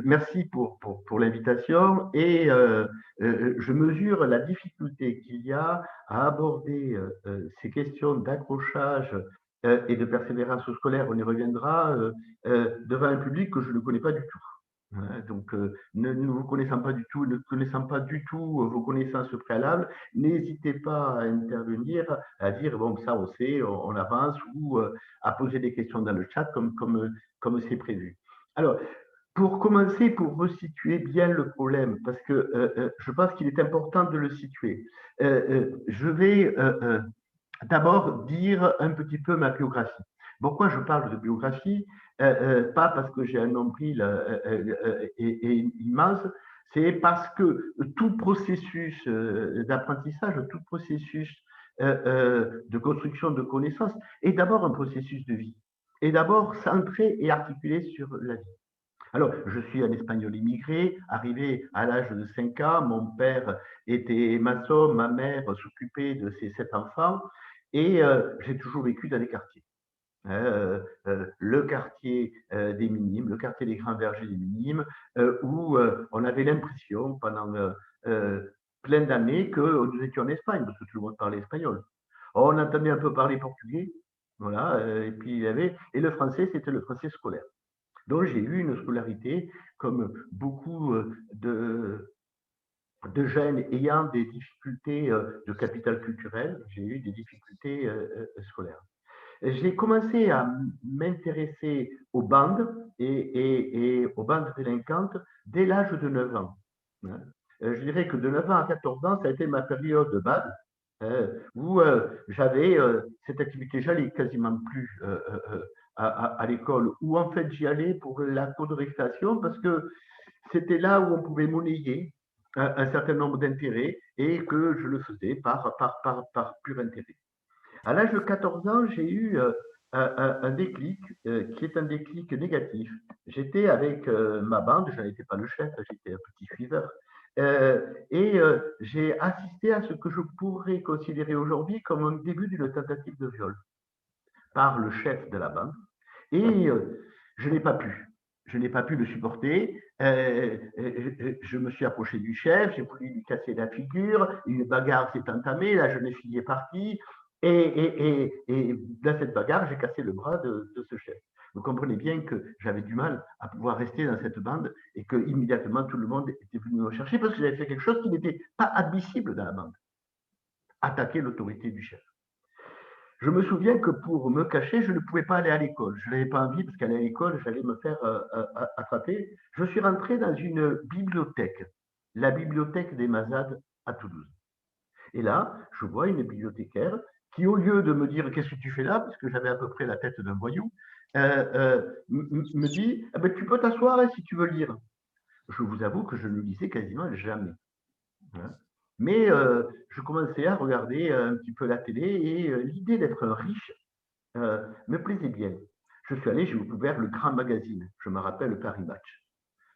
merci pour l'invitation et je mesure la difficulté qu'il y a à aborder ces questions d'accrochage et de persévérance scolaire, on y reviendra, devant un public que je ne connais pas du tout. Donc, ne vous connaissant pas du tout, ne connaissant pas du tout vos connaissances préalables, n'hésitez pas à intervenir, à dire bon, ça on sait, on avance, ou à poser des questions dans le chat comme c'est prévu. Alors, pour commencer, pour resituer bien le problème, parce que je pense qu'il est important de le situer, je vais d'abord dire un petit peu ma biographie. Pourquoi je parle de biographie? Pas parce que j'ai un nombril immense, c'est parce que tout processus d'apprentissage, tout processus de construction de connaissances est d'abord un processus de vie, est d'abord centré et articulé sur la vie. Alors, je suis un Espagnol immigré, arrivé à l'âge de 5 ans. Mon père était maçon, ma mère s'occupait de ses 7 enfants, et j'ai toujours vécu dans les quartiers. Le quartier des Minimes, le quartier des Grands Vergers des Minimes, où on avait l'impression pendant plein d'années que nous étions en Espagne, parce que tout le monde parlait espagnol. On entendait un peu parler portugais, voilà, et puis il y avait, et le français, c'était le français scolaire. Donc j'ai eu une scolarité comme beaucoup de jeunes ayant des difficultés de capital culturel, j'ai eu des difficultés scolaires. J'ai commencé à m'intéresser aux bandes et aux bandes délinquantes dès l'âge de 9 ans. Je dirais que de 9 ans à 14 ans, ça a été ma période de base, où j'avais cette activité, j'allais quasiment plus à l'école, où en fait j'y allais pour la cour de récréation parce que c'était là où on pouvait monnayer un certain nombre d'intérêts et que je le faisais par pur intérêt. À l'âge de 14 ans, j'ai eu un déclic qui est un déclic négatif. J'étais avec ma bande, je n'étais pas le chef, j'étais un petit suiveur. Et j'ai assisté à ce que je pourrais considérer aujourd'hui comme un début d'une tentative de viol par le chef de la bande. Et je n'ai pas pu. Je n'ai pas pu le supporter. Je me suis approché du chef, j'ai voulu lui casser la figure, une bagarre s'est entamée, la jeune fille est partie, et dans cette bagarre, j'ai cassé le bras de ce chef. Vous comprenez bien que j'avais du mal à pouvoir rester dans cette bande et que immédiatement tout le monde était venu me chercher parce que j'avais fait quelque chose qui n'était pas admissible dans la bande. Attaquer l'autorité du chef. Je me souviens que pour me cacher, je ne pouvais pas aller à l'école. Je n'avais pas envie parce qu'aller à l'école, j'allais me faire attraper. Je suis rentré dans une bibliothèque, la bibliothèque des Mazades à Toulouse. Et là, je vois une bibliothécaire qui, au lieu de me dire qu'est-ce que tu fais là, parce que j'avais à peu près la tête d'un voyou, me dit ah ben, tu peux t'asseoir hein, si tu veux lire. Je vous avoue que je ne lisais quasiment jamais. Hein. Mais je commençais à regarder un petit peu la télé et l'idée d'être riche me plaisait bien. Je suis allé, j'ai ouvert le grand magazine, je me rappelle Paris Match.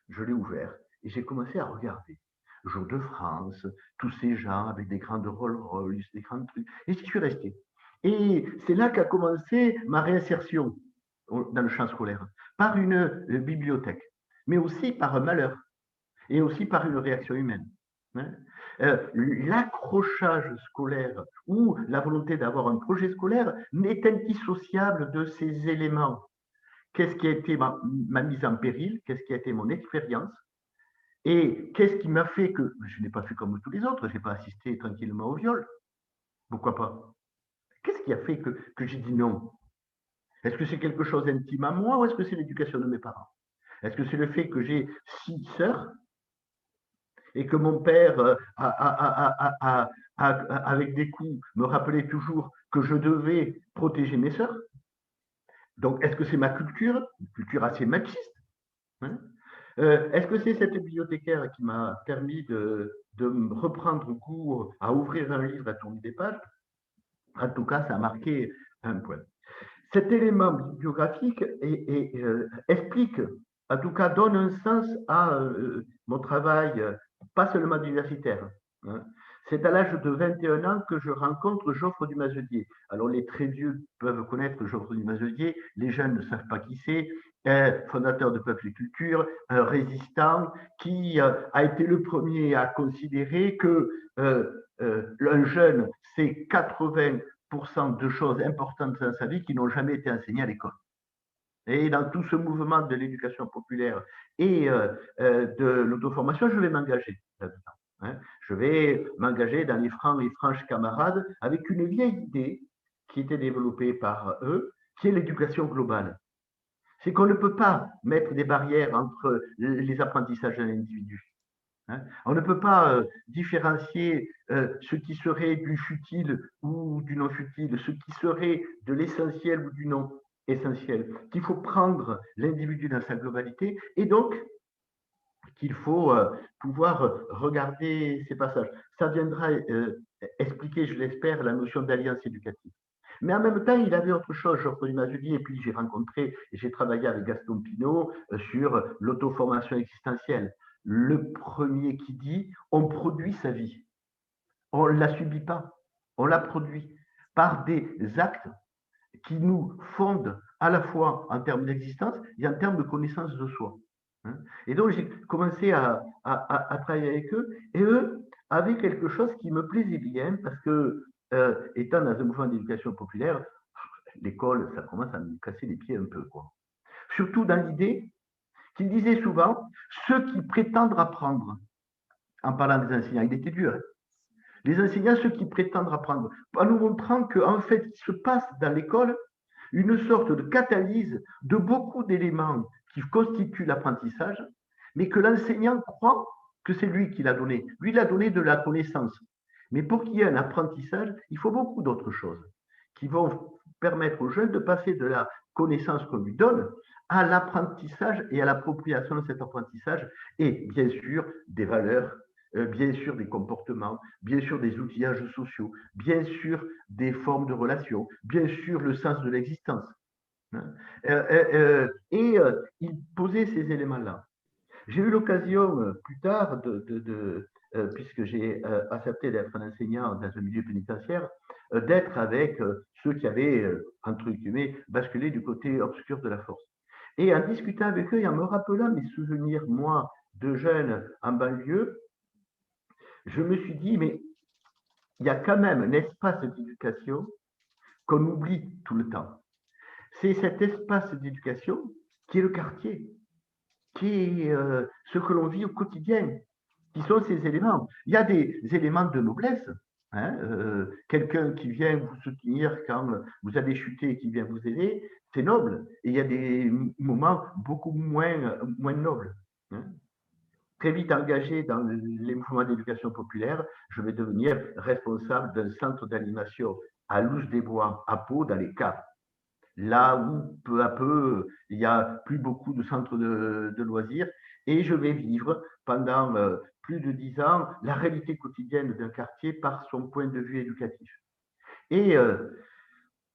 Je l'ai ouvert et j'ai commencé à regarder. Jour de France, tous ces gens avec des grandes Rolls-Royce, des grands trucs. Et j'y suis resté. Et c'est là qu'a commencé ma réinsertion dans le champ scolaire, par une bibliothèque, mais aussi par un malheur, et aussi par une réaction humaine. Hein. L'accrochage scolaire ou la volonté d'avoir un projet scolaire n'est indissociable de ces éléments. Qu'est-ce qui a été ma mise en péril? Qu'est-ce qui a été mon expérience? Et qu'est-ce qui m'a fait que je n'ai pas fait comme tous les autres, je n'ai pas assisté tranquillement au viol? Pourquoi pas? Qu'est-ce qui a fait que j'ai dit non? Est-ce que c'est quelque chose d'intime à moi ou est-ce que c'est l'éducation de mes parents? Est-ce que c'est le fait que j'ai 6 sœurs et que mon père, avec des coups, me rappelait toujours que je devais protéger mes sœurs? Donc, est-ce que c'est ma culture, une culture assez machiste? Hein? Est-ce que c'est cette bibliothécaire qui m'a permis de reprendre goût à ouvrir un livre, à tourner des pages? En tout cas, ça a marqué un point. Cet élément bibliographique explique, en tout cas, donne un sens à mon travail, pas seulement universitaire. Hein. C'est à l'âge de 21 ans que je rencontre Joffre du Mazetier. Alors, les très vieux peuvent connaître Joffre du Mazetier, les jeunes ne savent pas qui c'est. fondateur de Peuple et Culture, un résistant qui a été le premier à considérer que un jeune, c'est 80% de choses importantes dans sa vie qui n'ont jamais été enseignées à l'école. Et dans tout ce mouvement de l'éducation populaire et de l'auto-formation, je vais m'engager là-dedans. Hein. Je vais m'engager dans les francs et franches camarades avec une vieille idée qui était développée par eux, qui est l'éducation globale. C'est qu'on ne peut pas mettre des barrières entre les apprentissages d'un individu. Hein. On ne peut pas différencier ce qui serait du futile ou du non futile, ce qui serait de l'essentiel ou du non essentiel, qu'il faut prendre l'individu dans sa globalité et donc qu'il faut pouvoir regarder ces passages. Ça viendra expliquer, je l'espère, la notion d'alliance éducative. Mais en même temps, il avait autre chose, Geoffroy Dumas-July, et puis j'ai rencontré et j'ai travaillé avec Gaston Pinault sur l'auto-formation existentielle. Le premier qui dit on produit sa vie. On ne la subit pas, on la produit par des actes qui nous fondent à la fois en termes d'existence et en termes de connaissance de soi. Et donc j'ai commencé à travailler avec eux, et eux avaient quelque chose qui me plaisait bien, parce que étant dans un mouvement d'éducation populaire, l'école, ça commence à me casser les pieds un peu, quoi. Surtout dans l'idée qu'ils disaient souvent, ceux qui prétendent apprendre, en parlant des enseignants, il était dur, hein. Les enseignants, ceux qui prétendent apprendre, en nous montrant qu'en fait, il se passe dans l'école une sorte de catalyse de beaucoup d'éléments qui constituent l'apprentissage, mais que l'enseignant croit que c'est lui qui l'a donné. Lui, il a donné de la connaissance. Mais pour qu'il y ait un apprentissage, il faut beaucoup d'autres choses qui vont permettre aux jeunes de passer de la connaissance qu'on lui donne à l'apprentissage et à l'appropriation de cet apprentissage, et bien sûr des valeurs, bien sûr des comportements, bien sûr des outillages sociaux, bien sûr des formes de relations, bien sûr le sens de l'existence. Et il posait ces éléments-là. J'ai eu l'occasion plus tard, puisque j'ai accepté d'être un enseignant dans un milieu pénitentiaire, d'être avec ceux qui avaient, entre guillemets, basculé du côté obscur de la force. Et en discutant avec eux et en me rappelant mes souvenirs, moi, de jeune en banlieue, je me suis dit, mais il y a quand même un espace d'éducation qu'on oublie tout le temps. C'est cet espace d'éducation qui est le quartier, qui est ce que l'on vit au quotidien, qui sont ces éléments. Il y a des éléments de noblesse. Hein, quelqu'un qui vient vous soutenir quand vous avez chuté et qui vient vous aider, c'est noble. Et il y a des moments beaucoup moins nobles. Hein. Très vite engagé dans les mouvements d'éducation populaire, je vais devenir responsable d'un centre d'animation à Louche-des-Bois, à Pau, dans les Caps. Là où, peu à peu, il n'y a plus beaucoup de centres de loisirs, et je vais vivre pendant plus de 10 ans la réalité quotidienne d'un quartier par son point de vue éducatif. Et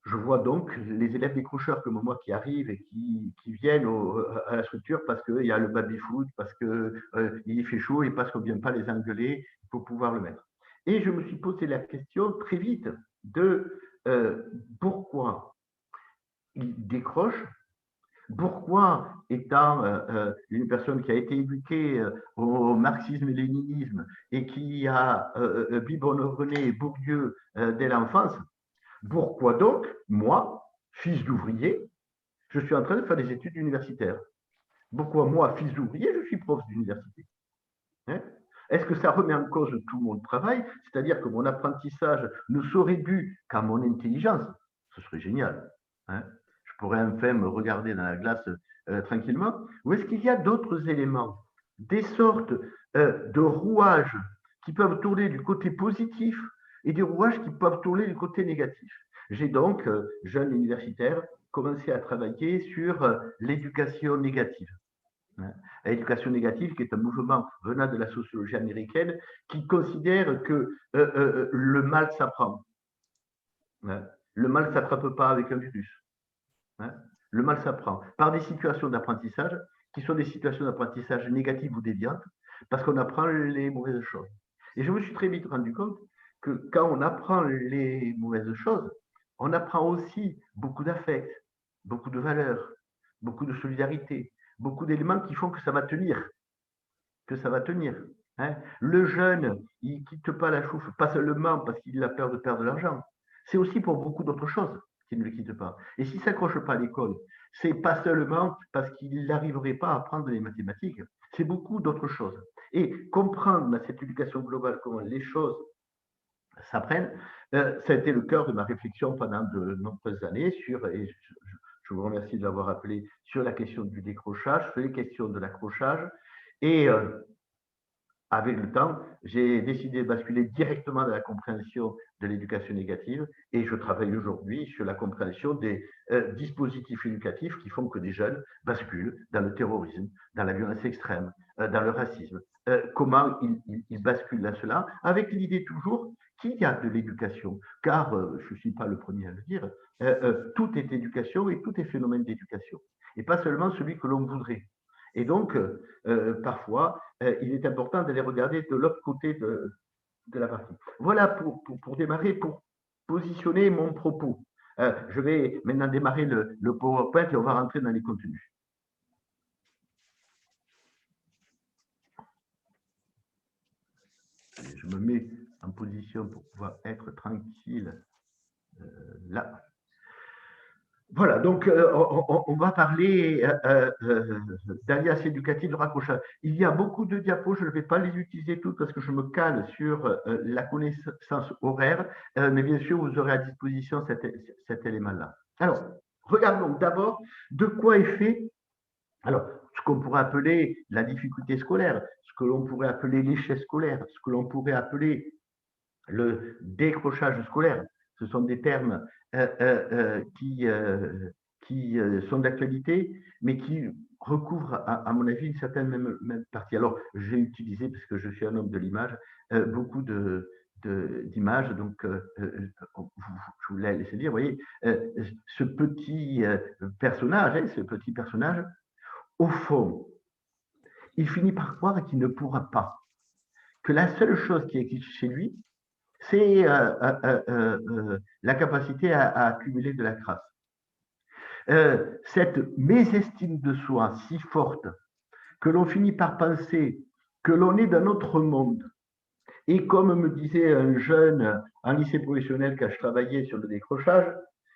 je vois donc les élèves décrocheurs comme moi qui arrivent et qui viennent à la structure parce qu'il y a le baby-foot, parce qu'il fait chaud et parce qu'on ne vient pas les engueuler, il faut pouvoir le mettre. Et je me suis posé la question très vite de pourquoi ils décrochent, pourquoi, étant une personne qui a été éduquée au marxisme-léninisme et qui a biberonné Bourdieu dès l'enfance, pourquoi donc, moi, fils d'ouvrier, je suis en train de faire des études universitaires? Pourquoi moi, fils d'ouvrier, je suis prof d'université? Hein? Est-ce que ça remet en cause tout mon travail? C'est-à-dire que mon apprentissage ne serait dû qu'à mon intelligence? Ce serait génial. Hein? Je pourrais enfin me regarder dans la glace tranquillement. Ou est-ce qu'il y a d'autres éléments, des sortes de rouages qui peuvent tourner du côté positif et des rouages qui peuvent tourner du côté négatif? J'ai donc, jeune universitaire, commencé à travailler sur l'éducation négative. L'éducation négative, qui est un mouvement venant de la sociologie américaine, qui considère que le mal s'apprend. Le mal ne s'attrape pas avec un virus. Le mal s'apprend par des situations d'apprentissage qui sont des situations d'apprentissage négatives ou déviantes, parce qu'on apprend les mauvaises choses. Et je me suis très vite rendu compte que quand on apprend les mauvaises choses, on apprend aussi beaucoup d'affects, beaucoup de valeurs, beaucoup de solidarité, beaucoup d'éléments qui font que ça va tenir, que ça va tenir. Hein. Le jeune, il ne quitte pas la chouffe, pas seulement parce qu'il a peur de perdre de l'argent, c'est aussi pour beaucoup d'autres choses qu'il ne le quitte pas. Et s'il ne s'accroche pas à l'école, c'est pas seulement parce qu'il n'arriverait pas à apprendre les mathématiques, c'est beaucoup d'autres choses. Et comprendre dans cette éducation globale comment les choses s'apprennent, ça a été le cœur de ma réflexion pendant de nombreuses années sur, et je vous remercie de l'avoir appelé, sur la question du décrochage, sur les questions de l'accrochage. Et avec le temps, j'ai décidé de basculer directement dans la compréhension de l'éducation négative et je travaille aujourd'hui sur la compréhension des dispositifs éducatifs qui font que des jeunes basculent dans le terrorisme, dans la violence extrême, dans le racisme. Comment ils basculent dans cela, avec l'idée toujours qu'il y a de l'éducation, car je ne suis pas le premier à le dire, tout est éducation et tout est phénomène d'éducation, et pas seulement celui que l'on voudrait. Et donc, parfois, il est important d'aller regarder de l'autre côté de la partie. Voilà pour démarrer, pour positionner mon propos. Je vais maintenant démarrer le PowerPoint et on va rentrer dans les contenus. Je me mets en position pour pouvoir être tranquille là. Voilà, donc on va parler d'alias éducatifs de raccrochage. Il y a beaucoup de diapos, je ne vais pas les utiliser toutes parce que je me cale sur la connaissance horaire, mais bien sûr, vous aurez à disposition cet élément-là. Alors, regardons d'abord de quoi est fait, alors, ce qu'on pourrait appeler la difficulté scolaire, ce que l'on pourrait appeler l'échec scolaire, ce que l'on pourrait appeler le décrochage scolaire. Ce sont des termes qui sont d'actualité, mais qui recouvrent, à mon avis, une certaine même partie. Alors, j'ai utilisé, parce que je suis un homme de l'image, beaucoup d'images, donc je vous l'ai laissé dire, vous voyez, ce petit personnage, au fond, il finit par croire qu'il ne pourra pas, que la seule chose qui existe chez lui, c'est la capacité à accumuler de la crasse. Cette mésestime de soi si forte que l'on finit par penser que l'on est dans notre monde. Et comme me disait un jeune en lycée professionnel quand je travaillais sur le décrochage,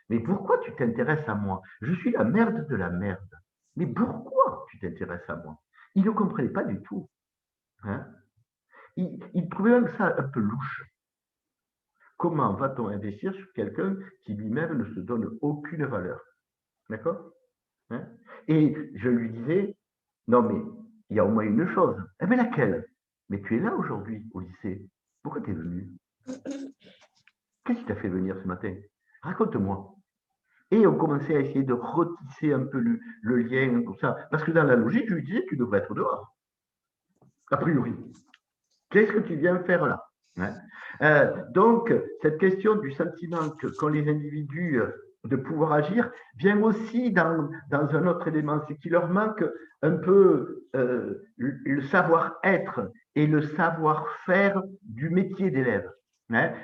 mais pourquoi tu t'intéresses à moi? Je suis la merde de la merde. Mais pourquoi tu t'intéresses à moi? Il ne comprenait pas du tout. Hein, il trouvait même ça un peu louche. Comment va-t-on investir sur quelqu'un qui lui-même ne se donne aucune valeur? D'accord? Hein? Et je lui disais, non mais il y a au moins une chose. Eh bien laquelle? Mais tu es là aujourd'hui au lycée. Pourquoi tu es venu? Qu'est-ce qui t'a fait venir ce matin? Raconte-moi. Et on commençait à essayer de retisser un peu le lien, tout ça. Parce que dans la logique, je lui disais, tu devrais être dehors. A priori. Qu'est-ce que tu viens faire là? Donc, cette question du sentiment qu'ont les individus de pouvoir agir vient aussi dans un autre élément, c'est qu'il leur manque un peu le savoir-être et le savoir-faire du métier d'élève.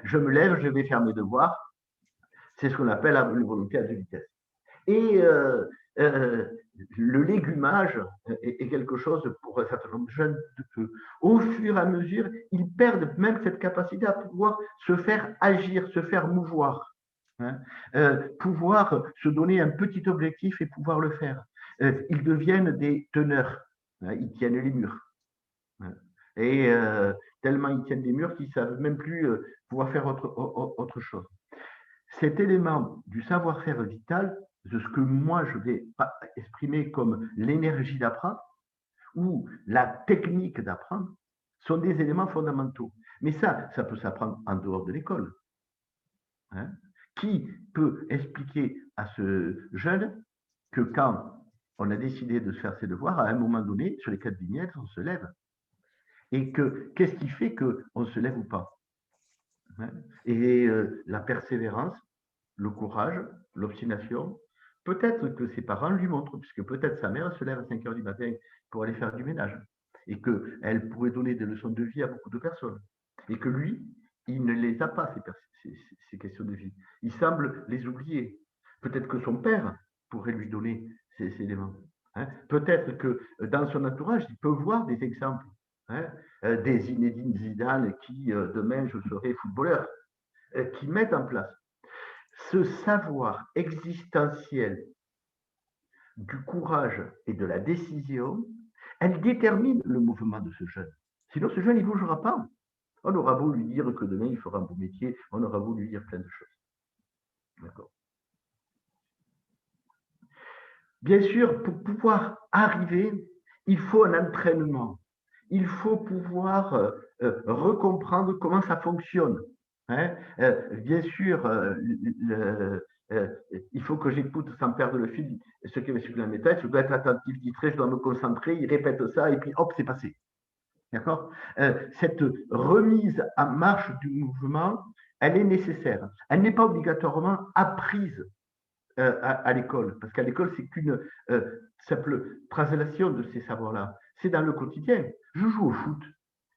Je me lève, je vais faire mes devoirs, c'est ce qu'on appelle la volonté à deux vitesses. Et le légumage est quelque chose pour un certain nombre de jeunes. Au fur et à mesure, ils perdent même cette capacité à pouvoir se faire agir, se faire mouvoir, pouvoir se donner un petit objectif et pouvoir le faire. Ils deviennent des teneurs, ils tiennent les murs. Et tellement ils tiennent les murs qu'ils ne savent même plus pouvoir faire autre chose. Cet élément du savoir-faire vital, de ce que moi je vais exprimer comme l'énergie d'apprendre ou la technique d'apprendre, sont des éléments fondamentaux. Mais ça peut s'apprendre en dehors de l'école. Qui peut expliquer à ce jeune que quand on a décidé de se faire ses devoirs, à un moment donné, sur les 4 vignettes, on se lève. Et qu'est-ce qui fait qu'on se lève ou pas? Et la persévérance, le courage, l'obstination. Peut-être que ses parents lui montrent, puisque peut-être sa mère se lève à 5 heures du matin pour aller faire du ménage, et qu'elle pourrait donner des leçons de vie à beaucoup de personnes, et que lui, il ne les a pas, ces questions de vie. Il semble les oublier. Peut-être que son père pourrait lui donner ces éléments. Hein. Peut-être que dans son entourage, il peut voir des exemples. Hein, des Zinedine Zidane qui, demain, je serai footballeur, qui mettent en place ce savoir existentiel du courage et de la décision, elle détermine le mouvement de ce jeune. Sinon, ce jeune, il ne bougera pas. On aura beau lui dire que demain, il fera un beau métier, on aura beau lui dire plein de choses. D'accord. Bien sûr, pour pouvoir arriver, il faut un entraînement. Il faut pouvoir recomprendre comment ça fonctionne. Hein. Bien sûr, il faut que j'écoute sans perdre le fil ce qui est sur la méthode. Je dois être attentif, distrait, je dois me concentrer. Il répète ça et puis hop, c'est passé. D'accord. Cette remise en marche du mouvement, elle est nécessaire. Elle n'est pas obligatoirement apprise à l'école, parce qu'à l'école, c'est qu'une simple translation de ces savoirs-là. C'est dans le quotidien. Je joue au foot.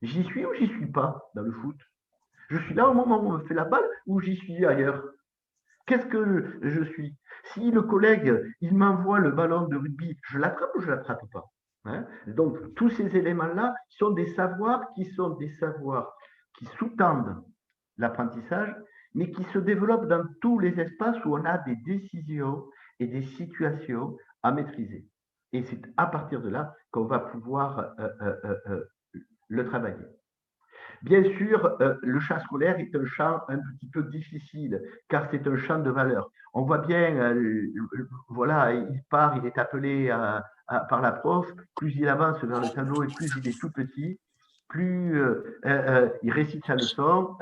J'y suis ou j'y suis pas dans le foot? Je suis là au moment où on me fait la balle ou j'y suis ailleurs? Qu'est-ce que je suis? Si le collègue, il m'envoie le ballon de rugby, je l'attrape ou je l'attrape pas? Hein. Donc, tous ces éléments-là sont des savoirs qui sous-tendent l'apprentissage, mais qui se développent dans tous les espaces où on a des décisions et des situations à maîtriser. Et c'est à partir de là qu'on va pouvoir le travailler. Bien sûr, le champ scolaire est un champ un petit peu difficile, car c'est un champ de valeur. On voit bien, voilà, il part, il est appelé par la prof, plus il avance vers le tableau et plus il est tout petit, plus il récite sa leçon,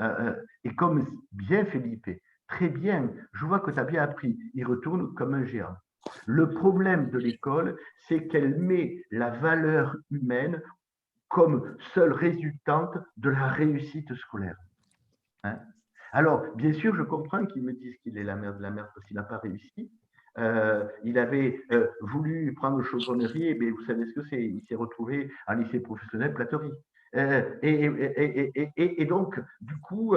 et comme bien Philippe, très bien, je vois que tu as bien appris, il retourne comme un géant. Le problème de l'école, c'est qu'elle met la valeur humaine comme seule résultante de la réussite scolaire. Hein. Alors, bien sûr, je comprends qu'ils me disent qu'il est la merde de la merde parce qu'il n'a pas réussi. Il avait voulu prendre chaudronnerie, mais vous savez ce que c'est, il s'est retrouvé en lycée professionnel platerie. Et donc, du coup,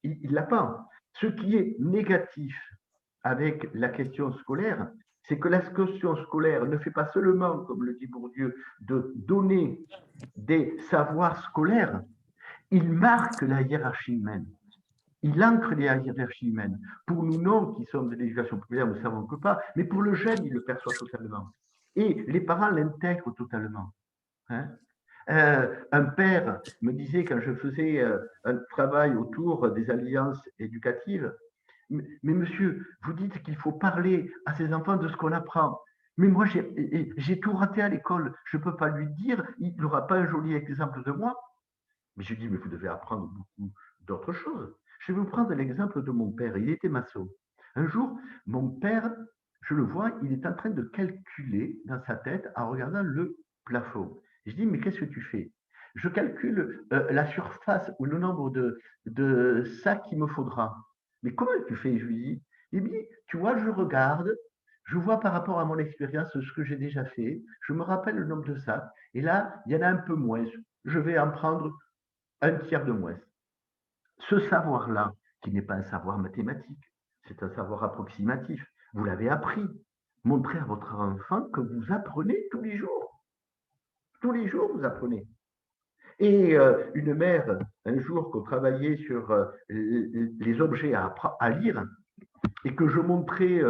il ne l'a pas. Ce qui est négatif avec la question scolaire, c'est que la question scolaire ne fait pas seulement, comme le dit Bourdieu, de donner des savoirs scolaires, il marque la hiérarchie humaine. Il ancre les hiérarchies humaines. Pour nous, non, qui sommes de l'éducation populaire, nous ne savons que pas, mais pour le jeune, il le perçoit totalement. Et les parents l'intègrent totalement. Hein. Un père me disait, quand je faisais un travail autour des alliances éducatives, mais monsieur, vous dites qu'il faut parler à ces enfants de ce qu'on apprend. Mais moi, j'ai tout raté à l'école. Je ne peux pas lui dire, il n'aura pas un joli exemple de moi. Mais je dis, mais vous devez apprendre beaucoup d'autres choses. Je vais vous prendre l'exemple de mon père. Il était maçon. Un jour, mon père, je le vois, il est en train de calculer dans sa tête en regardant le plafond. Je dis, mais qu'est-ce que tu fais? Je calcule la surface ou le nombre de sacs qu'il me faudra. Mais comment tu fais? Je lui dis, eh bien, tu vois, je regarde, je vois par rapport à mon expérience ce que j'ai déjà fait, je me rappelle le nombre de sacs, et là, il y en a un peu moins. Je vais en prendre un tiers de moins. Ce savoir-là, qui n'est pas un savoir mathématique, c'est un savoir approximatif, vous l'avez appris. Montrez à votre enfant que vous apprenez tous les jours. Tous les jours, vous apprenez. Et une mère, un jour, qu'on travaillait sur les objets à lire, et que je montrais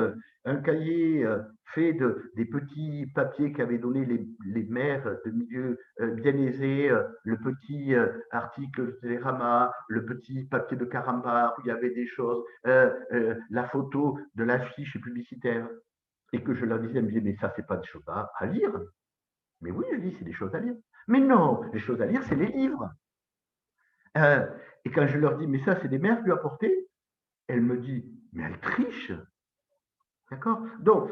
un cahier fait des petits papiers qu'avaient donné les mères de milieux bien aisés, le petit article de Télérama, le petit papier de Carambar où il y avait des choses, la photo de l'affiche publicitaire, et que je leur disais, mais ça, c'est pas des choses à lire. Mais oui, je dis, c'est des choses à lire. Mais non, les choses à lire, c'est les livres. Et quand je leur dis, mais ça, c'est des mères que lui apportées, elle me dit, mais elle triche. D'accord? Donc,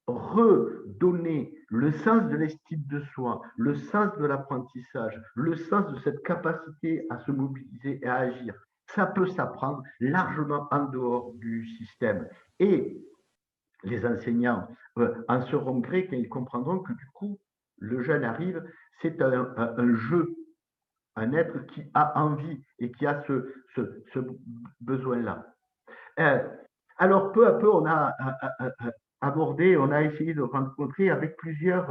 redonner le sens de l'estime de soi, le sens de l'apprentissage, le sens de cette capacité à se mobiliser et à agir, ça peut s'apprendre largement en dehors du système. Et les enseignants en seront gré quand ils comprendront que du coup, le jeune arrive, c'est un jeu, un être qui a envie et qui a ce besoin-là. Alors, peu à peu, on a abordé, on a essayé de rencontrer avec plusieurs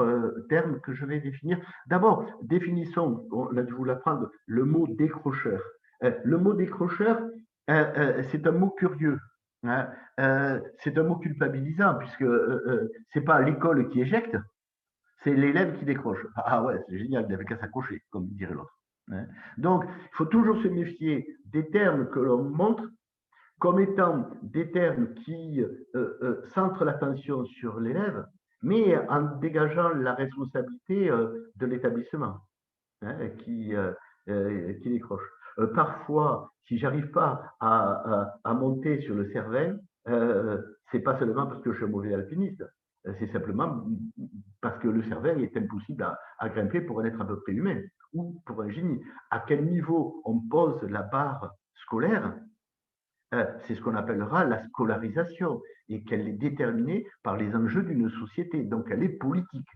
termes que je vais définir. D'abord, définissons, on a dû vous l'apprendre, le mot décrocheur. Le mot décrocheur, c'est un mot curieux. Hein. C'est un mot culpabilisant, puisque c'est pas l'école qui éjecte, c'est l'élève qui décroche. Ah ouais, c'est génial, il n'avait qu'à s'accrocher, comme dirait l'autre. Hein. Donc, il faut toujours se méfier des termes que l'on montre comme étant des termes qui centrent l'attention sur l'élève, mais en dégageant la responsabilité de l'établissement hein, qui décroche. Parfois, si j'arrive pas à monter sur le cervin, c'est pas seulement parce que je suis un mauvais alpiniste, c'est simplement parce que le cervin est impossible à grimper pour un être à peu près humain ou pour un génie. À quel niveau on pose la barre scolaire, c'est ce qu'on appellera la scolarisation et qu'elle est déterminée par les enjeux d'une société, donc elle est politique.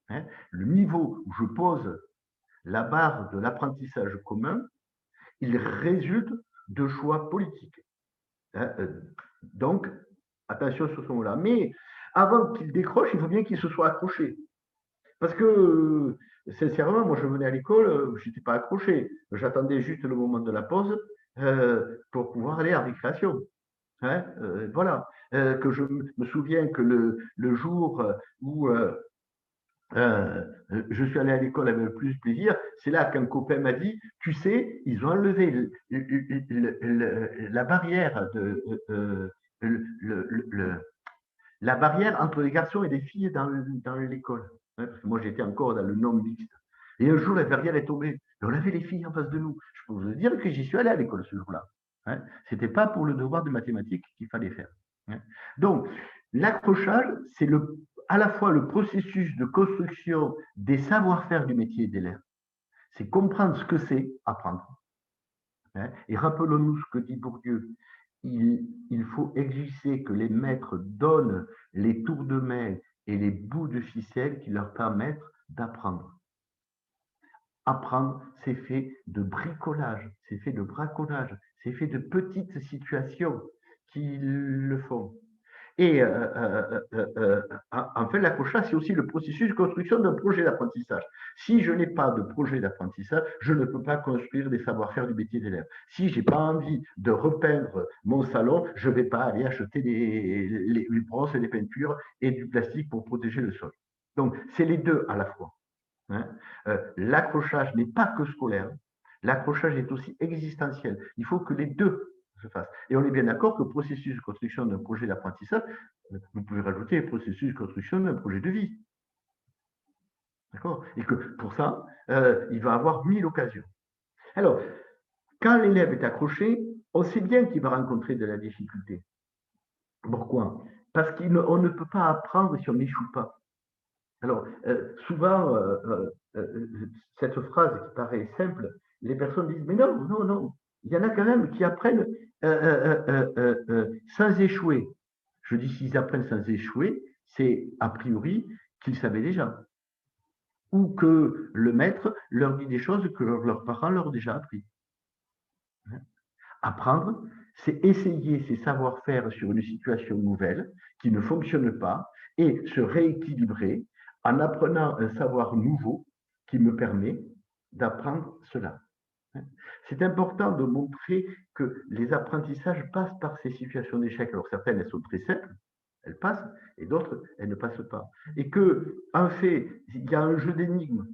Hein. Le niveau où je pose la barre de l'apprentissage commun, il résulte de choix politiques. Hein. Donc, attention sur ce mot-là. Mais avant qu'il décroche, il faut bien qu'il se soit accroché. Parce que, sincèrement, moi, je venais à l'école, je n'étais pas accroché. J'attendais juste le moment de la pause pour pouvoir aller en récréation. Hein, voilà. Que je me souviens que le jour où je suis allé à l'école avec le plus de plaisir, c'est là qu'un copain m'a dit, tu sais, ils ont enlevé la barrière la barrière entre les garçons et les filles dans l'école. Hein, parce que moi, j'étais encore dans le non mixte. Et un jour, la barrière est tombée. Et on avait les filles en face de nous. Je peux vous dire que j'y suis allé à l'école ce jour-là. Hein. Ce n'était pas pour le devoir de mathématiques qu'il fallait faire. Hein. Donc, l'accrochage, c'est à la fois le processus de construction des savoir-faire du métier d'élève. C'est comprendre ce que c'est apprendre. Hein. Et rappelons-nous ce que dit Bourdieu. Il faut exiger que les maîtres donnent les tours de main et les bouts de ficelle qui leur permettent d'apprendre. Apprendre, c'est fait de bricolage, c'est fait de braconnage, c'est fait de petites situations qui le font. Et en fait, l'accrochage, c'est aussi le processus de construction d'un projet d'apprentissage. Si je n'ai pas de projet d'apprentissage, je ne peux pas construire des savoir-faire du métier d'élève. Si je n'ai pas envie de repeindre mon salon, je ne vais pas aller acheter les brosses et des peintures et du plastique pour protéger le sol. Donc, c'est les deux à la fois. Hein. L'accrochage n'est pas que scolaire, l'accrochage est aussi existentiel. Il faut que les deux se fassent. Et on est bien d'accord que le processus de construction d'un projet d'apprentissage, vous pouvez rajouter le processus de construction d'un projet de vie. D'accord. Et que pour ça, il va avoir 1000 occasions. Alors, quand l'élève est accroché, on sait bien qu'il va rencontrer de la difficulté. Pourquoi? Parce qu'on ne peut pas apprendre si on n'échoue pas. Alors, souvent, cette phrase qui paraît simple, les personnes disent, mais non, non, non, il y en a quand même qui apprennent sans échouer. Je dis, s'ils apprennent sans échouer, c'est a priori qu'ils savaient déjà. Ou que le maître leur dit des choses que leurs parents leur ont déjà appris. Apprendre, c'est essayer ses savoir-faire sur une situation nouvelle qui ne fonctionne pas et se rééquilibrer en apprenant un savoir nouveau qui me permet d'apprendre cela. C'est important de montrer que les apprentissages passent par ces situations d'échec. Alors certaines, elles sont très simples, elles passent, et d'autres, elles ne passent pas. Et que, en fait, il y a un jeu d'énigmes.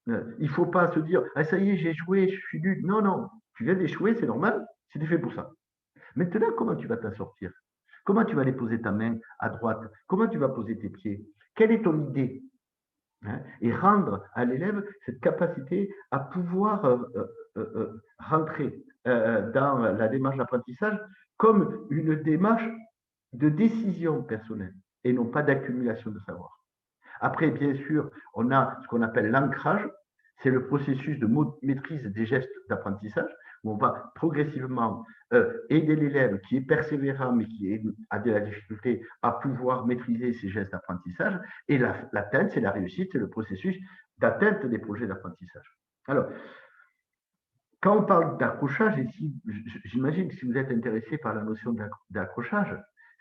Il ne faut pas se dire, ah, ça y est, j'ai échoué, je suis nul. Non, non, tu viens d'échouer, c'est normal, c'était fait pour ça. Maintenant, comment tu vas t'en sortir? Comment tu vas aller poser ta main à droite? Comment tu vas poser tes pieds? Quelle est ton idée? Hein? Et rendre à l'élève cette capacité à pouvoir rentrer dans la démarche d'apprentissage comme une démarche de décision personnelle et non pas d'accumulation de savoir. Après, bien sûr, on a ce qu'on appelle l'ancrage, c'est le processus de maîtrise des gestes d'apprentissage, où on va progressivement aider l'élève qui est persévérant, mais qui a de la difficulté à pouvoir maîtriser ces gestes d'apprentissage. Et l'atteinte, c'est la réussite, c'est le processus d'atteinte des projets d'apprentissage. Alors, quand on parle d'accrochage, ici, j'imagine que si vous êtes intéressé par la notion d'accrochage,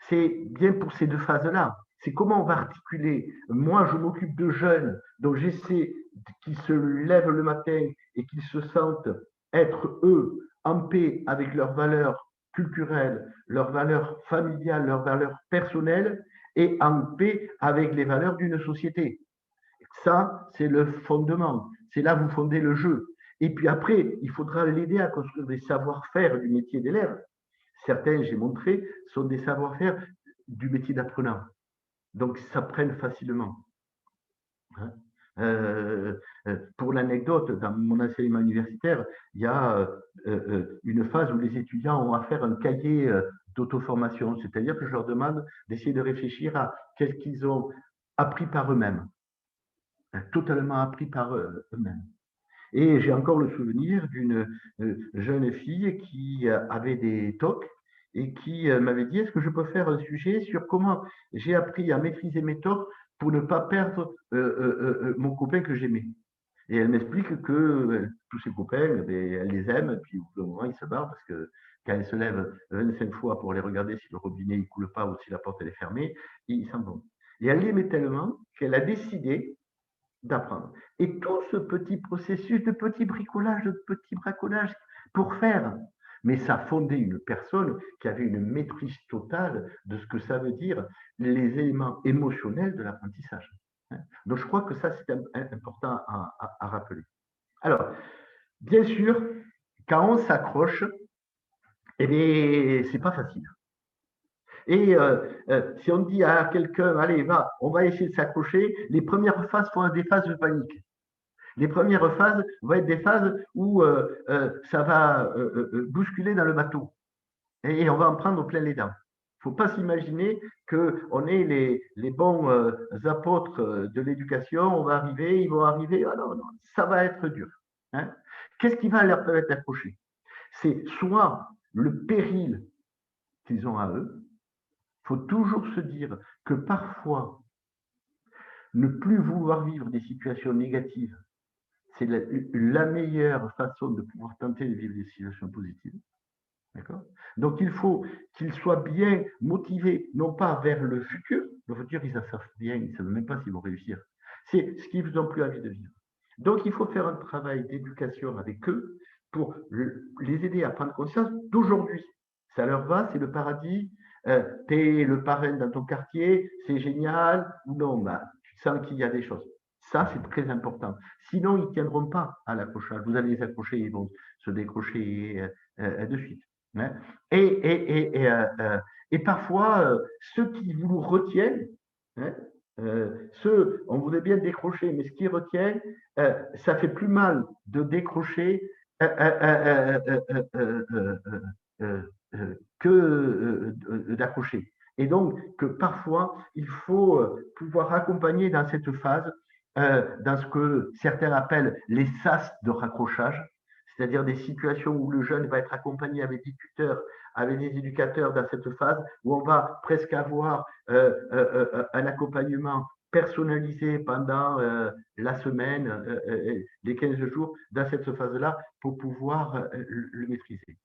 c'est bien pour ces deux phases-là. C'est comment on va articuler. Moi, je m'occupe de jeunes, donc j'essaie qu'ils se lèvent le matin et qu'ils se sentent être, eux, en paix avec leurs valeurs culturelles, leurs valeurs familiales, leurs valeurs personnelles, et en paix avec les valeurs d'une société. Ça, c'est le fondement. C'est là où vous fondez le jeu. Et puis après, il faudra l'aider à construire des savoir-faire du métier d'élève. Certains, j'ai montré, sont des savoir-faire du métier d'apprenant. Donc, ils s'apprennent facilement. Hein. Pour l'anecdote, dans mon enseignement universitaire, il y a une phase où les étudiants ont à faire un cahier d'auto-formation, c'est-à-dire que je leur demande d'essayer de réfléchir à qu'est-ce qu'ils ont appris par eux-mêmes, totalement appris par eux-mêmes. Et j'ai encore le souvenir d'une jeune fille qui avait des TOC et qui m'avait dit, est-ce que je peux faire un sujet sur comment j'ai appris à maîtriser mes TOC pour ne pas perdre mon copain que j'aimais. Et elle m'explique que tous ses copains, elle les aime, et puis au bout d'un moment, ils se barrent parce que quand elle se lève 25 fois pour les regarder si le robinet ne coule pas ou si la porte elle est fermée, ils s'en vont. Et elle l'aimait tellement qu'elle a décidé d'apprendre. Et tout ce petit processus de petit bricolage, de petit braconnage pour faire, mais ça fondait une personne qui avait une maîtrise totale de ce que ça veut dire les éléments émotionnels de l'apprentissage. Donc je crois que ça, c'est important à rappeler. Alors, bien sûr, quand on s'accroche, eh bien, c'est pas facile. Et si on dit à quelqu'un, allez, va, on va essayer de s'accrocher, les premières phases font des phases de panique. Les premières phases vont être des phases où ça va bousculer dans le bateau et on va en prendre plein les dents. Il ne faut pas s'imaginer qu'on est les bons apôtres de l'éducation, on va arriver, ils vont arriver, ah non, non, ça va être dur. Hein. Qu'est-ce qui va leur permettre d'approcher? C'est soit le péril qu'ils ont à eux, il faut toujours se dire que parfois, ne plus vouloir vivre des situations négatives, c'est la meilleure façon de pouvoir tenter de vivre des situations positives. D'accord? Donc, il faut qu'ils soient bien motivés, non pas vers le futur. Le futur, ils en savent bien, ils ne savent même pas s'ils vont réussir. C'est ce qu'ils n'ont plus envie de vivre. Donc, il faut faire un travail d'éducation avec eux pour les aider à prendre conscience d'aujourd'hui. Ça leur va, c'est le paradis, t'es le parrain dans ton quartier, c'est génial, ou non, bah, tu sens qu'il y a des choses. Ça, c'est très important. Sinon, ils ne tiendront pas à l'accrochage. Vous allez les accrocher, ils vont se décrocher de suite. Hein. Et parfois, ceux qui vous retiennent, hein, ceux, on voudrait bien décrocher, mais ce qui retiennent, ça fait plus mal de décrocher que d'accrocher. Et donc, que parfois, il faut pouvoir accompagner dans cette phase, dans ce que certains appellent les sas de raccrochage, c'est-à-dire des situations où le jeune va être accompagné avec des tuteurs, avec des éducateurs dans cette phase, où on va presque avoir un accompagnement personnalisé pendant la semaine, les 15 jours, dans cette phase-là, pour pouvoir le maîtriser.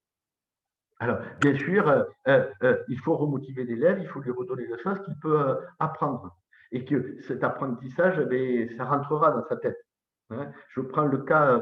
Alors, bien sûr, il faut remotiver l'élève, il faut lui redonner le sens qu'il peut apprendre. Et que cet apprentissage, ça rentrera dans sa tête. Hein. Je prends le cas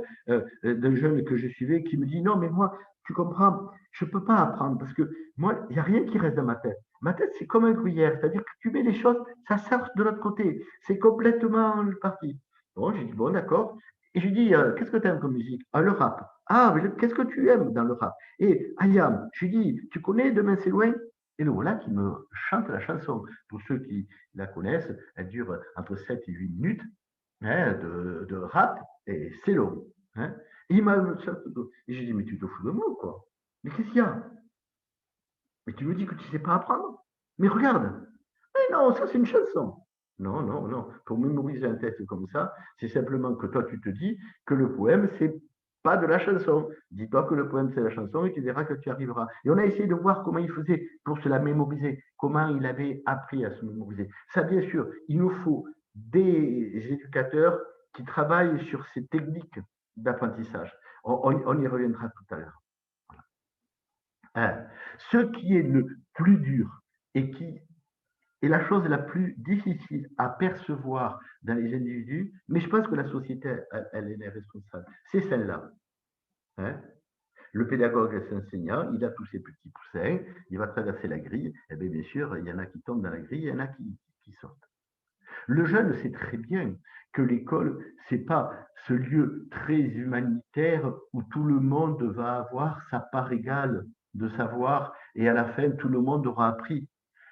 d'un jeune que je suivais qui me dit, non, mais moi, tu comprends, je ne peux pas apprendre parce que moi, il n'y a rien qui reste dans ma tête. Ma tête, c'est comme un gruyère, c'est-à-dire que tu mets les choses, ça sort de l'autre côté. C'est complètement parti. Bon, j'ai dit, bon, d'accord. Et je lui dis, qu'est-ce que tu aimes comme musique? Ah, le rap. Ah, mais qu'est-ce que tu aimes dans le rap? Et Ayam, je lui dis, tu connais Demain c'est loin? Et le voilà qui me chante la chanson. Pour ceux qui la connaissent, elle dure entre 7 et 8 minutes, hein, de rap, et c'est long. Hein. Et il m'a. Et j'ai dit, mais tu te fous de moi, quoi. Mais qu'est-ce qu'il y a? Mais tu me dis que tu ne sais pas apprendre? Mais regarde. Mais non, ça c'est une chanson. Non, non, non. Pour mémoriser un texte comme ça, c'est simplement que toi, tu te dis que le poème, c'est pas de la chanson. Dis-toi que le poème, c'est la chanson et tu verras que tu arriveras. Et on a essayé de voir comment il faisait pour se la mémoriser, comment il avait appris à se mémoriser. Ça, bien sûr, il nous faut des éducateurs qui travaillent sur ces techniques d'apprentissage. On y reviendra tout à l'heure. Voilà. Ce qui est le plus dur et qui est la chose la plus difficile à percevoir dans les individus, mais je pense que la société, elle est responsable. C'est celle-là. Hein. Le pédagogue est enseignant, il a tous ses petits poussins, il va traverser la grille, et bien sûr, il y en a qui tombent dans la grille, il y en a qui sortent. Le jeune sait très bien que l'école, c'est pas ce lieu très humanitaire où tout le monde va avoir sa part égale de savoir et à la fin, tout le monde aura appris.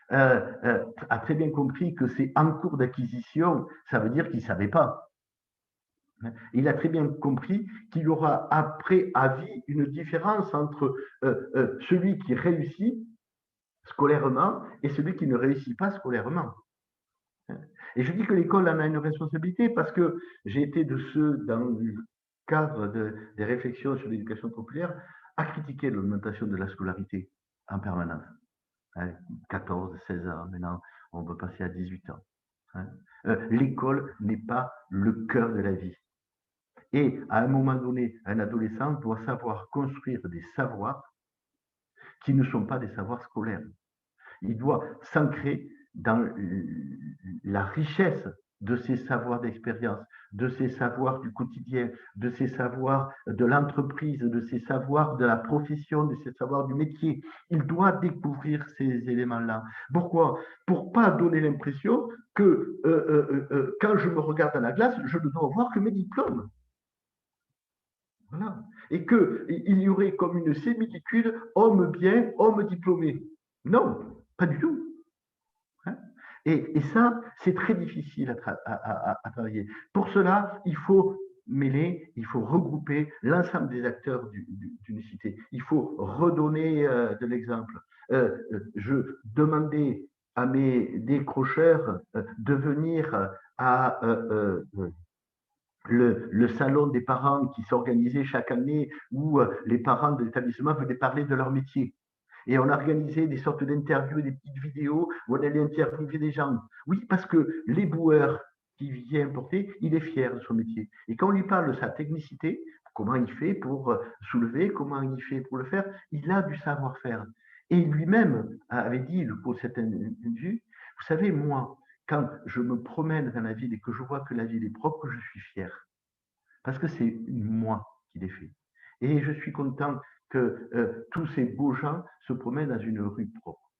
A très bien compris que c'est en cours d'acquisition, ça veut dire qu'il ne savait pas. Il a très bien compris qu'il y aura après à vie une différence entre celui qui réussit scolairement et celui qui ne réussit pas scolairement. Et je dis que l'école en a une responsabilité parce que j'ai été de ceux, dans le cadre des réflexions sur l'éducation populaire, à critiquer l'augmentation de la scolarité en permanence. 14, 16 ans, maintenant on peut passer à 18 ans. L'école n'est pas le cœur de la vie. Et à un moment donné, un adolescent doit savoir construire des savoirs qui ne sont pas des savoirs scolaires. Il doit s'ancrer dans la richesse de ses savoirs d'expérience, de ses savoirs du quotidien, de ses savoirs de l'entreprise, de ses savoirs de la profession, de ses savoirs du métier. Il doit découvrir ces éléments-là. Pourquoi? Pour pas donner l'impression que quand je me regarde dans la glace, je ne dois voir que mes diplômes. Voilà. Et qu'il y aurait comme une similitude homme bien, homme diplômé. Non, pas du tout. Et ça, c'est très difficile à travailler. Pour cela, il faut mêler, il faut regrouper l'ensemble des acteurs d'une cité. Il faut redonner de l'exemple. Je demandais à mes décrocheurs de venir à le salon des parents qui s'organisait chaque année où les parents de l'établissement venaient parler de leur métier. Et on organisait des sortes d'interviews, des petites vidéos où on allait interviewer des gens. Oui, parce que l'éboueur qui vient porter, il est fier de son métier. Et quand on lui parle de sa technicité, comment il fait pour soulever, comment il fait pour le faire, il a du savoir-faire. Et lui-même avait dit, pour cette vue, vous savez, moi, quand je me promène dans la ville et que je vois que la ville est propre, je suis fier. Parce que c'est moi qui l'ai fait. Et je suis content que tous ces beaux gens se promènent dans une rue propre.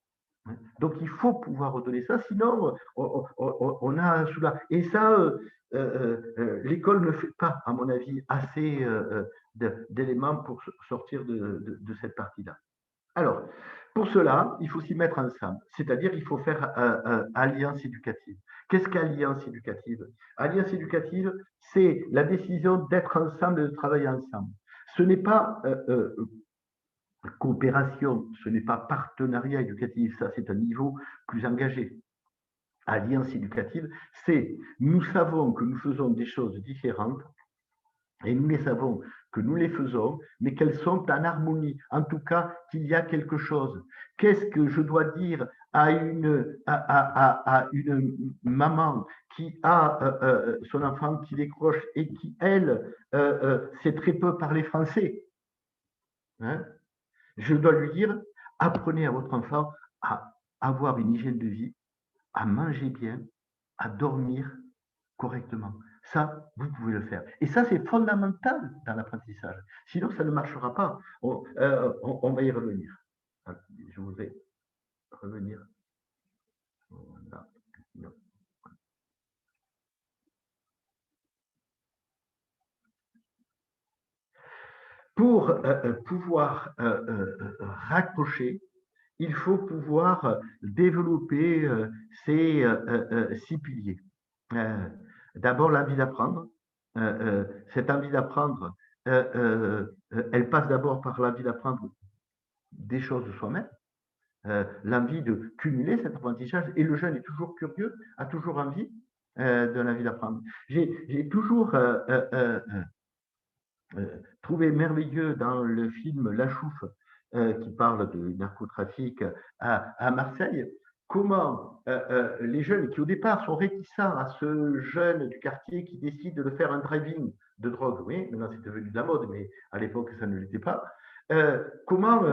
Donc il faut pouvoir redonner ça, sinon on a sous la... Et ça, l'école ne fait pas, à mon avis, assez d'éléments pour sortir de cette partie-là. Alors, pour cela, il faut s'y mettre ensemble, c'est-à-dire il faut faire alliance éducative. Qu'est-ce qu'alliance éducative? Alliance éducative, c'est la décision d'être ensemble et de travailler ensemble. Ce n'est pas coopération, ce n'est pas partenariat éducatif, ça c'est un niveau plus engagé. Alliance éducative, c'est nous savons que nous faisons des choses différentes et nous les savons que nous les faisons, mais qu'elles sont en harmonie. En tout cas, qu'il y a quelque chose. Qu'est-ce que je dois dire à une maman qui a son enfant qui décroche et qui, elle, sait très peu parler français, hein? Je dois lui dire, apprenez à votre enfant à avoir une hygiène de vie, à manger bien, à dormir correctement. Ça, vous pouvez le faire. Et ça, c'est fondamental dans l'apprentissage. Sinon, ça ne marchera pas. On va y revenir. Je voudrais revenir. Voilà. Pour pouvoir raccrocher, il faut pouvoir développer ces 6 piliers. D'abord, l'envie d'apprendre. Cette envie d'apprendre, elle passe d'abord par l'envie d'apprendre des choses de soi-même, l'envie de cumuler cet apprentissage. Et le jeune est toujours curieux, a toujours envie de l'envie d'apprendre. J'ai toujours trouvé merveilleux dans le film La Chouffe, qui parle du narcotrafic à Marseille, comment les jeunes qui au départ sont réticents à ce jeune du quartier qui décide de faire un driving de drogue, oui, maintenant c'est devenu de la mode, mais à l'époque ça ne l'était pas, comment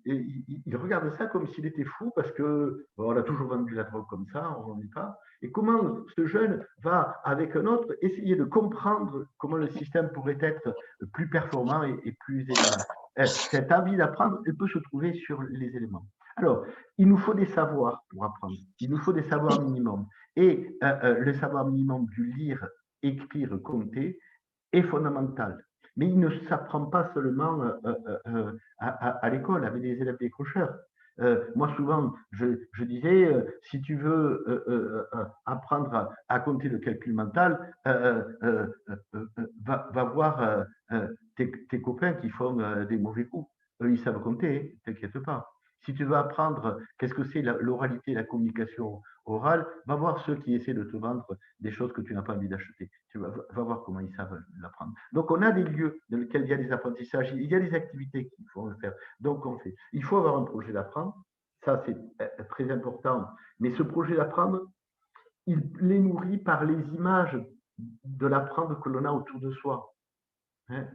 il regarde ça comme s'il était fou parce que bon, on a toujours vendu la drogue comme ça, on n'en est pas. Et comment ce jeune va, avec un autre, essayer de comprendre comment le système pourrait être plus performant et plus élément. Cette envie d'apprendre, elle peut se trouver sur les éléments. Alors, il nous faut des savoirs pour apprendre. Il nous faut des savoirs minimums. Et le savoir minimum du lire, écrire, compter est fondamental. Mais il ne s'apprend pas seulement à l'école avec des élèves décrocheurs. Moi, souvent, je disais, si tu veux apprendre à compter le calcul mental, va voir tes copains qui font des mauvais coups. Eux, ils savent compter, t'inquiète pas. Si tu veux apprendre qu'est-ce que c'est l'oralité, la communication orale, va voir ceux qui essaient de te vendre des choses que tu n'as pas envie d'acheter. Tu vas voir comment ils savent l'apprendre. Donc, on a des lieux dans lesquels il y a des apprentissages, il y a des activités qu'il faut le faire. Donc, on fait. Il faut avoir un projet d'apprendre. Ça, c'est très important. Mais ce projet d'apprendre, il est nourri par les images de l'apprendre que l'on a autour de soi. Hein,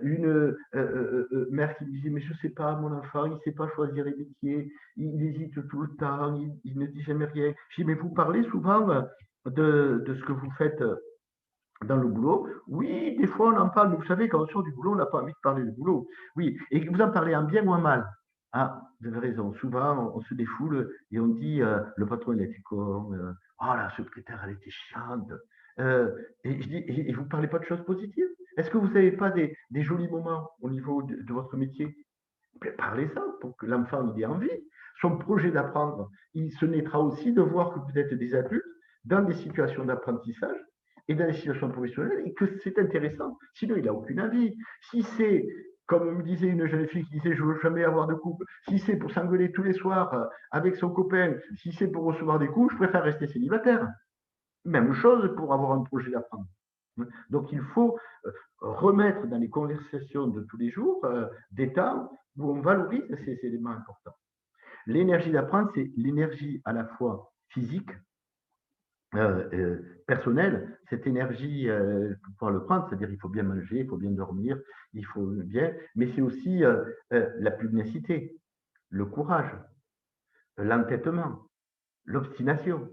une mère qui me disait, mais je ne sais pas, mon enfant, il ne sait pas choisir les métiers, il hésite tout le temps, il ne dit jamais rien. Je dis, mais vous parlez souvent de ce que vous faites dans le boulot. Oui, des fois on en parle, mais vous savez, quand on sort du boulot, on n'a pas envie de parler du boulot. Oui, et vous en parlez en bien ou en mal. Ah, vous avez raison. Souvent, on se défoule et on dit le patron, il était con, oh, la secrétaire, elle était chiante. Et je dis, et vous ne parlez pas de choses positives? Est-ce que vous n'avez pas des jolis moments au niveau de votre métier? Parlez ça pour que l'enfant ait envie. Son projet d'apprendre, il se naîtra aussi de voir que vous êtes des adultes dans des situations d'apprentissage et dans les situations professionnelles et que c'est intéressant. Sinon, il n'a aucune avis. Si c'est, comme me disait une jeune fille qui disait je ne veux jamais avoir de couple, si c'est pour s'engueuler tous les soirs avec son copain, si c'est pour recevoir des coups, je préfère rester célibataire. Même chose pour avoir un projet d'apprendre. Donc, il faut remettre dans les conversations de tous les jours des temps où on valorise ces éléments importants. L'énergie d'apprendre, c'est l'énergie à la fois physique, personnelle, cette énergie, pour pouvoir le prendre, c'est-à-dire il faut bien manger, il faut bien dormir, il faut bien, mais c'est aussi la pugnacité, le courage, l'entêtement, l'obstination.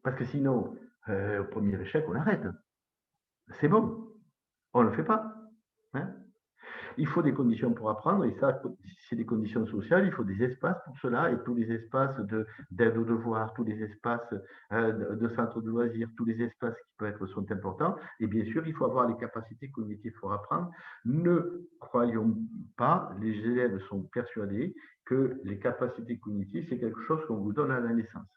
Parce que sinon, au premier échec, on arrête. C'est bon, on ne le fait pas. Hein. Il faut des conditions pour apprendre, et ça, c'est des conditions sociales, il faut des espaces pour cela, et tous les espaces d'aide aux devoirs, tous les espaces de centres de loisirs, tous les espaces qui peuvent être sont importants, et bien sûr, il faut avoir les capacités cognitives pour apprendre. Ne croyons pas, les élèves sont persuadés que les capacités cognitives, c'est quelque chose qu'on vous donne à la naissance.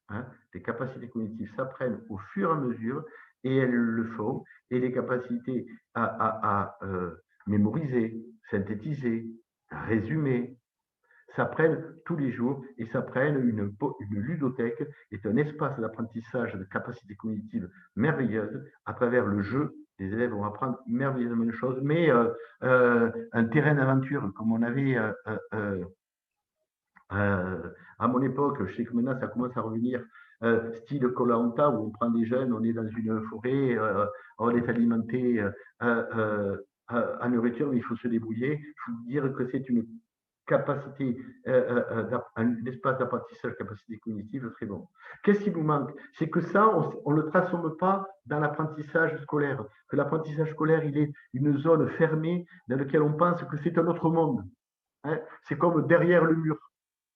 Hein, les capacités cognitives s'apprennent au fur et à mesure, et elles le font, et les capacités à mémoriser, synthétiser, résumer, s'apprennent tous les jours et s'apprennent une ludothèque est un espace d'apprentissage de capacités cognitives merveilleuses. À travers le jeu, les élèves vont apprendre merveilleusement de choses, mais un terrain d'aventure comme on avait à mon époque, je sais que maintenant ça commence à revenir, style Koh-Lanta, où on prend des jeunes, on est dans une forêt, on est alimenté en nourriture, mais il faut se débrouiller. Je veux dire que c'est une capacité, un espace d'apprentissage, capacité cognitive très bon. Qu'est-ce qui nous manque? C'est que ça, on ne le transforme pas dans l'apprentissage scolaire, que l'apprentissage scolaire, il est une zone fermée dans laquelle on pense que c'est un autre monde. Hein. C'est comme derrière le mur.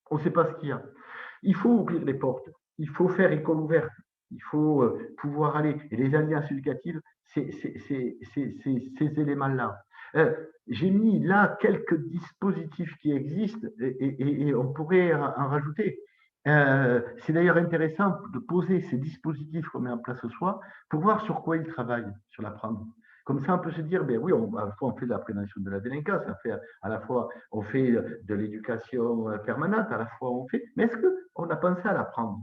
On ne sait pas ce qu'il y a. Il faut ouvrir les portes, il faut faire école ouverte, il faut pouvoir aller. Et les alliances éducatives, c'est ces éléments-là. J'ai mis là quelques dispositifs qui existent et on pourrait en rajouter. C'est d'ailleurs intéressant de poser ces dispositifs qu'on met en place ce soir pour voir sur quoi ils travaillent, sur l'apprendre. Comme ça, on peut se dire, ben oui, à la fois on fait de la prévention de la délinquance, à la fois on fait de l'éducation permanente, à la fois on fait. Mais est-ce qu'on a pensé à l'apprendre?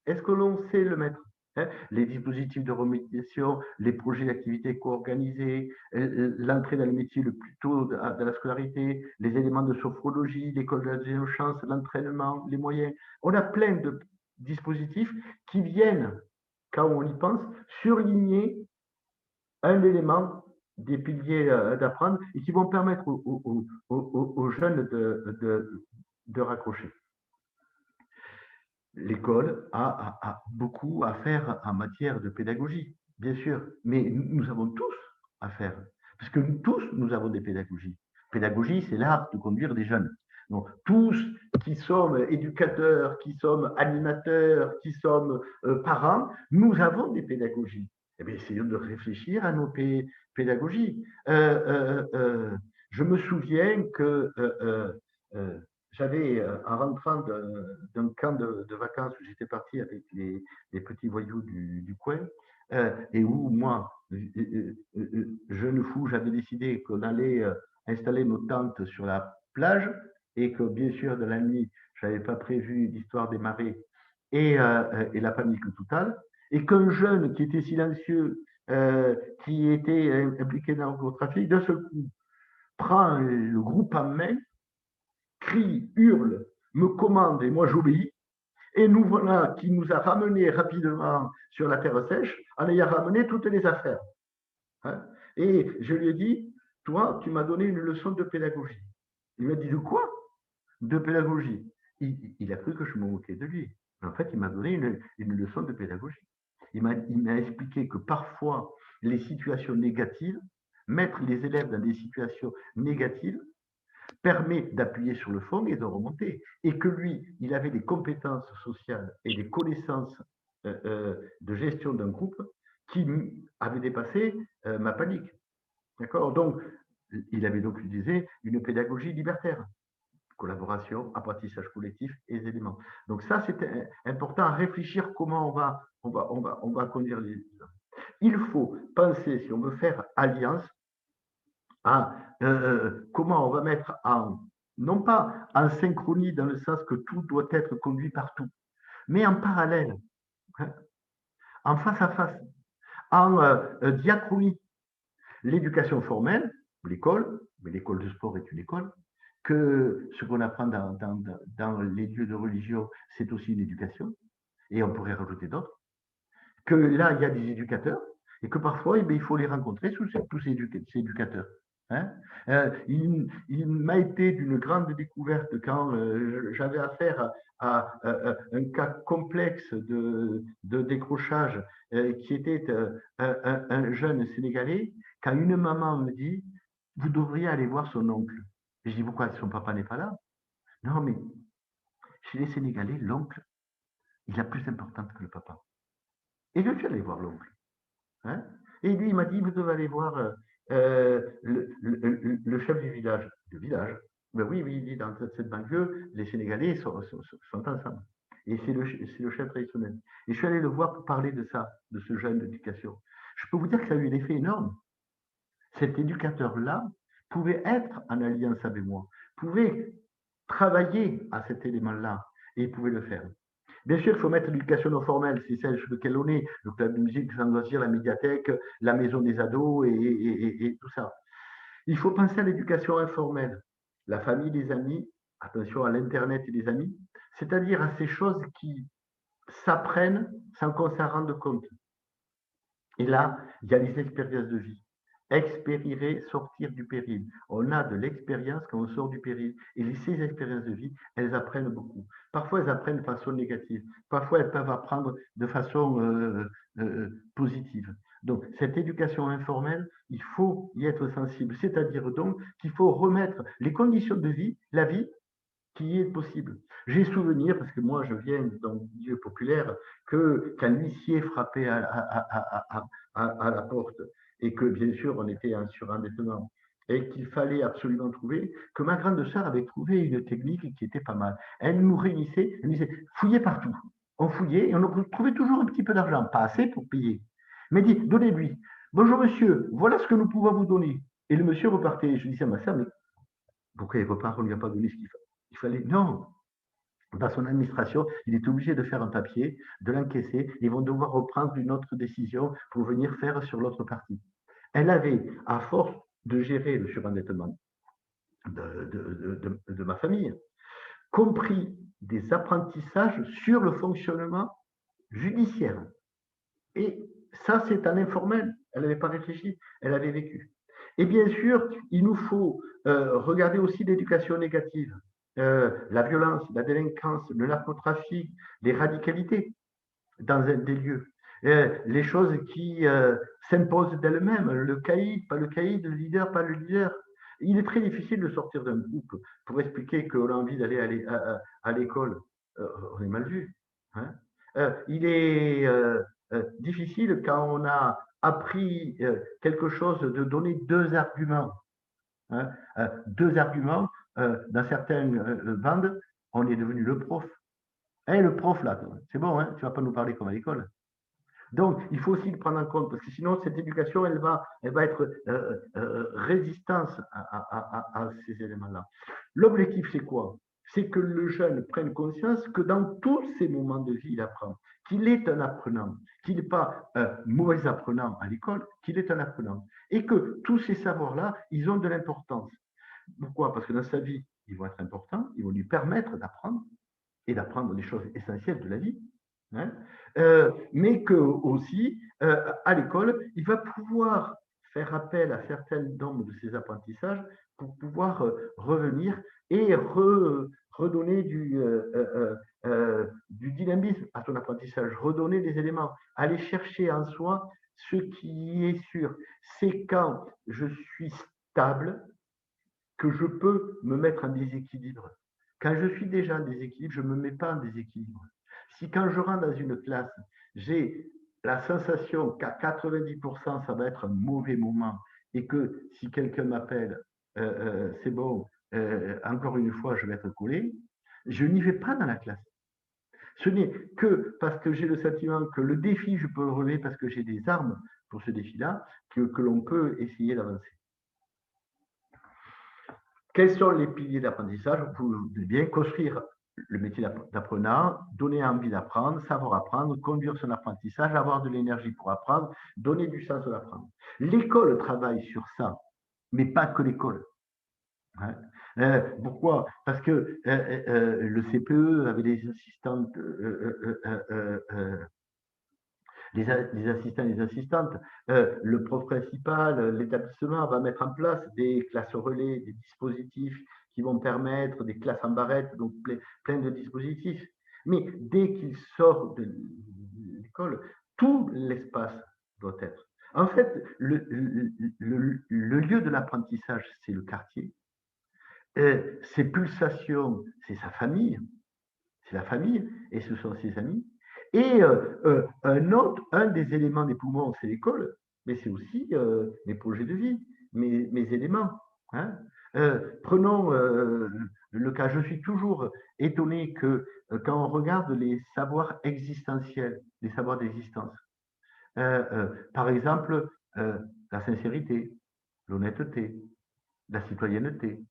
Est-ce que l'on sait le mettre? Hein, les dispositifs de remédiation, les projets d'activité co-organisés, l'entrée dans le métier le plus tôt de la scolarité, les éléments de sophrologie, l'école de la deuxième chance, l'entraînement, les moyens. On a plein de dispositifs qui viennent, quand on y pense, surligner un élément des piliers d'apprendre et qui vont permettre aux jeunes de raccrocher. L'école a beaucoup à faire en matière de pédagogie, bien sûr, mais nous avons tous à faire, parce que nous tous, nous avons des pédagogies. Pédagogie, c'est l'art de conduire des jeunes. Donc, tous qui sommes éducateurs, qui sommes animateurs, qui sommes parents, nous avons des pédagogies. Eh bien, essayons de réfléchir à nos pédagogies. Je me souviens que j'avais, en rentrant d'un camp de vacances où j'étais parti avec les petits voyous du coin, et où moi, jeune fou, j'avais décidé qu'on allait installer nos tentes sur la plage et que bien sûr, de la nuit, je n'avais pas prévu l'histoire des marées et la panique totale, et qu'un jeune qui était silencieux, qui était impliqué dans le narcotrafic, d'un seul coup, prend le groupe en main, crie, hurle, me commande et moi j'obéis. Et nous voilà qui nous a ramenés rapidement sur la terre sèche en ayant ramené toutes les affaires. Hein. Et je lui ai dit, toi, tu m'as donné une leçon de pédagogie. Il m'a dit, de quoi? De pédagogie. Il a cru que je me moquais de lui. Mais en fait, il m'a donné une leçon de pédagogie. Il m'a expliqué que parfois, les situations négatives, mettre les élèves dans des situations négatives, permet d'appuyer sur le fond et de remonter. Et que lui, il avait des compétences sociales et des connaissances de gestion d'un groupe qui avaient dépassé ma panique. D'accord? Donc, il avait donc utilisé une pédagogie libertaire. Collaboration, apprentissage collectif et les éléments. Donc ça, c'est important à réfléchir comment on va conduire les... Il faut penser, si on veut faire alliance, à comment on va mettre en, non pas en synchronie dans le sens que tout doit être conduit partout, mais en parallèle, hein, en face à face, en diachronie. L'éducation formelle, l'école, mais l'école de sport est une école, que ce qu'on apprend dans les lieux de religion, c'est aussi une éducation, et on pourrait rajouter d'autres, que là, il y a des éducateurs, et que parfois, eh bien, il faut les rencontrer, tous ces éducateurs. Hein. Il m'a été d'une grande découverte quand j'avais affaire à un cas complexe de décrochage qui était un jeune Sénégalais, quand une maman me dit, vous devriez aller voir son oncle. Et je dis, pourquoi son papa n'est pas là? Non, mais chez les Sénégalais, l'oncle, il a plus d'importance que le papa. Et je suis allé voir l'oncle. Hein, et lui, il m'a dit, vous devez aller voir le chef du village. Le village? Ben oui, oui, il dit, dans cette banlieue, les Sénégalais sont ensemble. Et c'est le chef traditionnel. Et je suis allé le voir pour parler de ça, de ce jeune d'éducation. Je peux vous dire que ça a eu un effet énorme. Cet éducateur-là pouvait être en alliance avec moi, pouvait travailler à cet élément-là, et il pouvait le faire. Bien sûr, il faut mettre l'éducation non formelle, c'est celle sur laquelle on est, le club de musique, le loisir, la médiathèque, la maison des ados et tout ça. Il faut penser à l'éducation informelle, la famille, les amis, attention à l'Internet et les amis, c'est-à-dire à ces choses qui s'apprennent sans qu'on s'en rende compte. Et là, il y a les expériences de vie. Expérirer, sortir du péril. On a de l'expérience quand on sort du péril. Et ces expériences de vie, elles apprennent beaucoup. Parfois, elles apprennent de façon négative. Parfois, elles peuvent apprendre de façon positive. Donc, cette éducation informelle, il faut y être sensible. C'est-à-dire donc qu'il faut remettre les conditions de vie, la vie, qui est possible. J'ai souvenir, parce que moi je viens d'un milieu populaire, que qu'un huissier frappait à la porte et que bien sûr on était en surendettement et qu'il fallait absolument trouver, que ma grande sœur avait trouvé une technique qui était pas mal. Elle nous réunissait, elle nous disait, fouillez partout. On fouillait et on trouvait toujours un petit peu d'argent, pas assez pour payer. Mais dit, donnez-lui. Bonjour monsieur, voilà ce que nous pouvons vous donner. Et le monsieur repartait. Je disais à ma sœur, mais pourquoi il repart, on ne lui a pas donné ce qu'il fallait. Il fallait, non, dans son administration, il est obligé de faire un papier, de l'encaisser, ils vont devoir reprendre une autre décision pour venir faire sur l'autre partie. Elle avait, à force de gérer le surendettement de ma famille, compris des apprentissages sur le fonctionnement judiciaire. Et ça, c'est un informel. Elle n'avait pas réfléchi, elle avait vécu. Et bien sûr, il nous faut regarder aussi l'éducation négative, la violence, la délinquance, le narcotrafic, les radicalités dans des lieux. Les choses qui s'imposent d'elles-mêmes, le caïd, pas le caïd, le leader, pas le leader. Il est très difficile de sortir d'un groupe pour expliquer qu'on a envie d'aller à l'école. On est mal vu. Hein. Il est difficile quand on a appris quelque chose de donner deux arguments. Hein. Deux arguments, dans certaines bandes, on est devenu le prof. Eh, le prof, là, c'est bon, hein, tu vas pas nous parler comme à l'école. Donc, il faut aussi le prendre en compte, parce que sinon, cette éducation, elle va être résistance à ces éléments-là. L'objectif, c'est quoi? C'est que le jeune prenne conscience que dans tous ces moments de vie, il apprend, qu'il est un apprenant, qu'il n'est pas un mauvais apprenant à l'école, qu'il est un apprenant. Et que tous ces savoirs-là, ils ont de l'importance. Pourquoi? Parce que dans sa vie, ils vont être importants, ils vont lui permettre d'apprendre, et d'apprendre les choses essentielles de la vie. Hein, mais que aussi, à l'école, il va pouvoir faire appel à certaines normes de ses apprentissages pour pouvoir revenir et redonner du dynamisme à son apprentissage, redonner des éléments, aller chercher en soi ce qui est sûr. C'est quand je suis stable que je peux me mettre en déséquilibre. Quand je suis déjà en déséquilibre, je ne me mets pas en déséquilibre. Si quand je rentre dans une classe, j'ai la sensation qu'à 90%, ça va être un mauvais moment et que si quelqu'un m'appelle, c'est bon, encore une fois, je vais être collé, je n'y vais pas dans la classe. Ce n'est que parce que j'ai le sentiment que le défi, je peux le relever parce que j'ai des armes pour ce défi-là, que l'on peut essayer d'avancer. Quels sont les piliers d'apprentissage? Vous pouvez bien construire le métier d'apprenant, donner envie d'apprendre, savoir apprendre, conduire son apprentissage, avoir de l'énergie pour apprendre, donner du sens à l'apprendre. L'école travaille sur ça, mais pas que l'école. Hein. Pourquoi? Parce que le CPE avait des assistantes les assistants et les assistantes, le prof principal, l'établissement va mettre en place des classes relais, des dispositifs qui vont permettre, des classes en barrette, donc plein de dispositifs. Mais dès qu'il sort de l'école, tout l'espace doit être. En fait, le lieu de l'apprentissage, c'est le quartier. Ses pulsations, c'est sa famille, c'est la famille, et ce sont ses amis. Et un des éléments des poumons, c'est l'école, mais c'est aussi mes projets de vie, mes éléments. Hein. Prenons le cas, je suis toujours étonné que quand on regarde les savoirs existentiels, les savoirs d'existence, par exemple, la sincérité, l'honnêteté, la citoyenneté,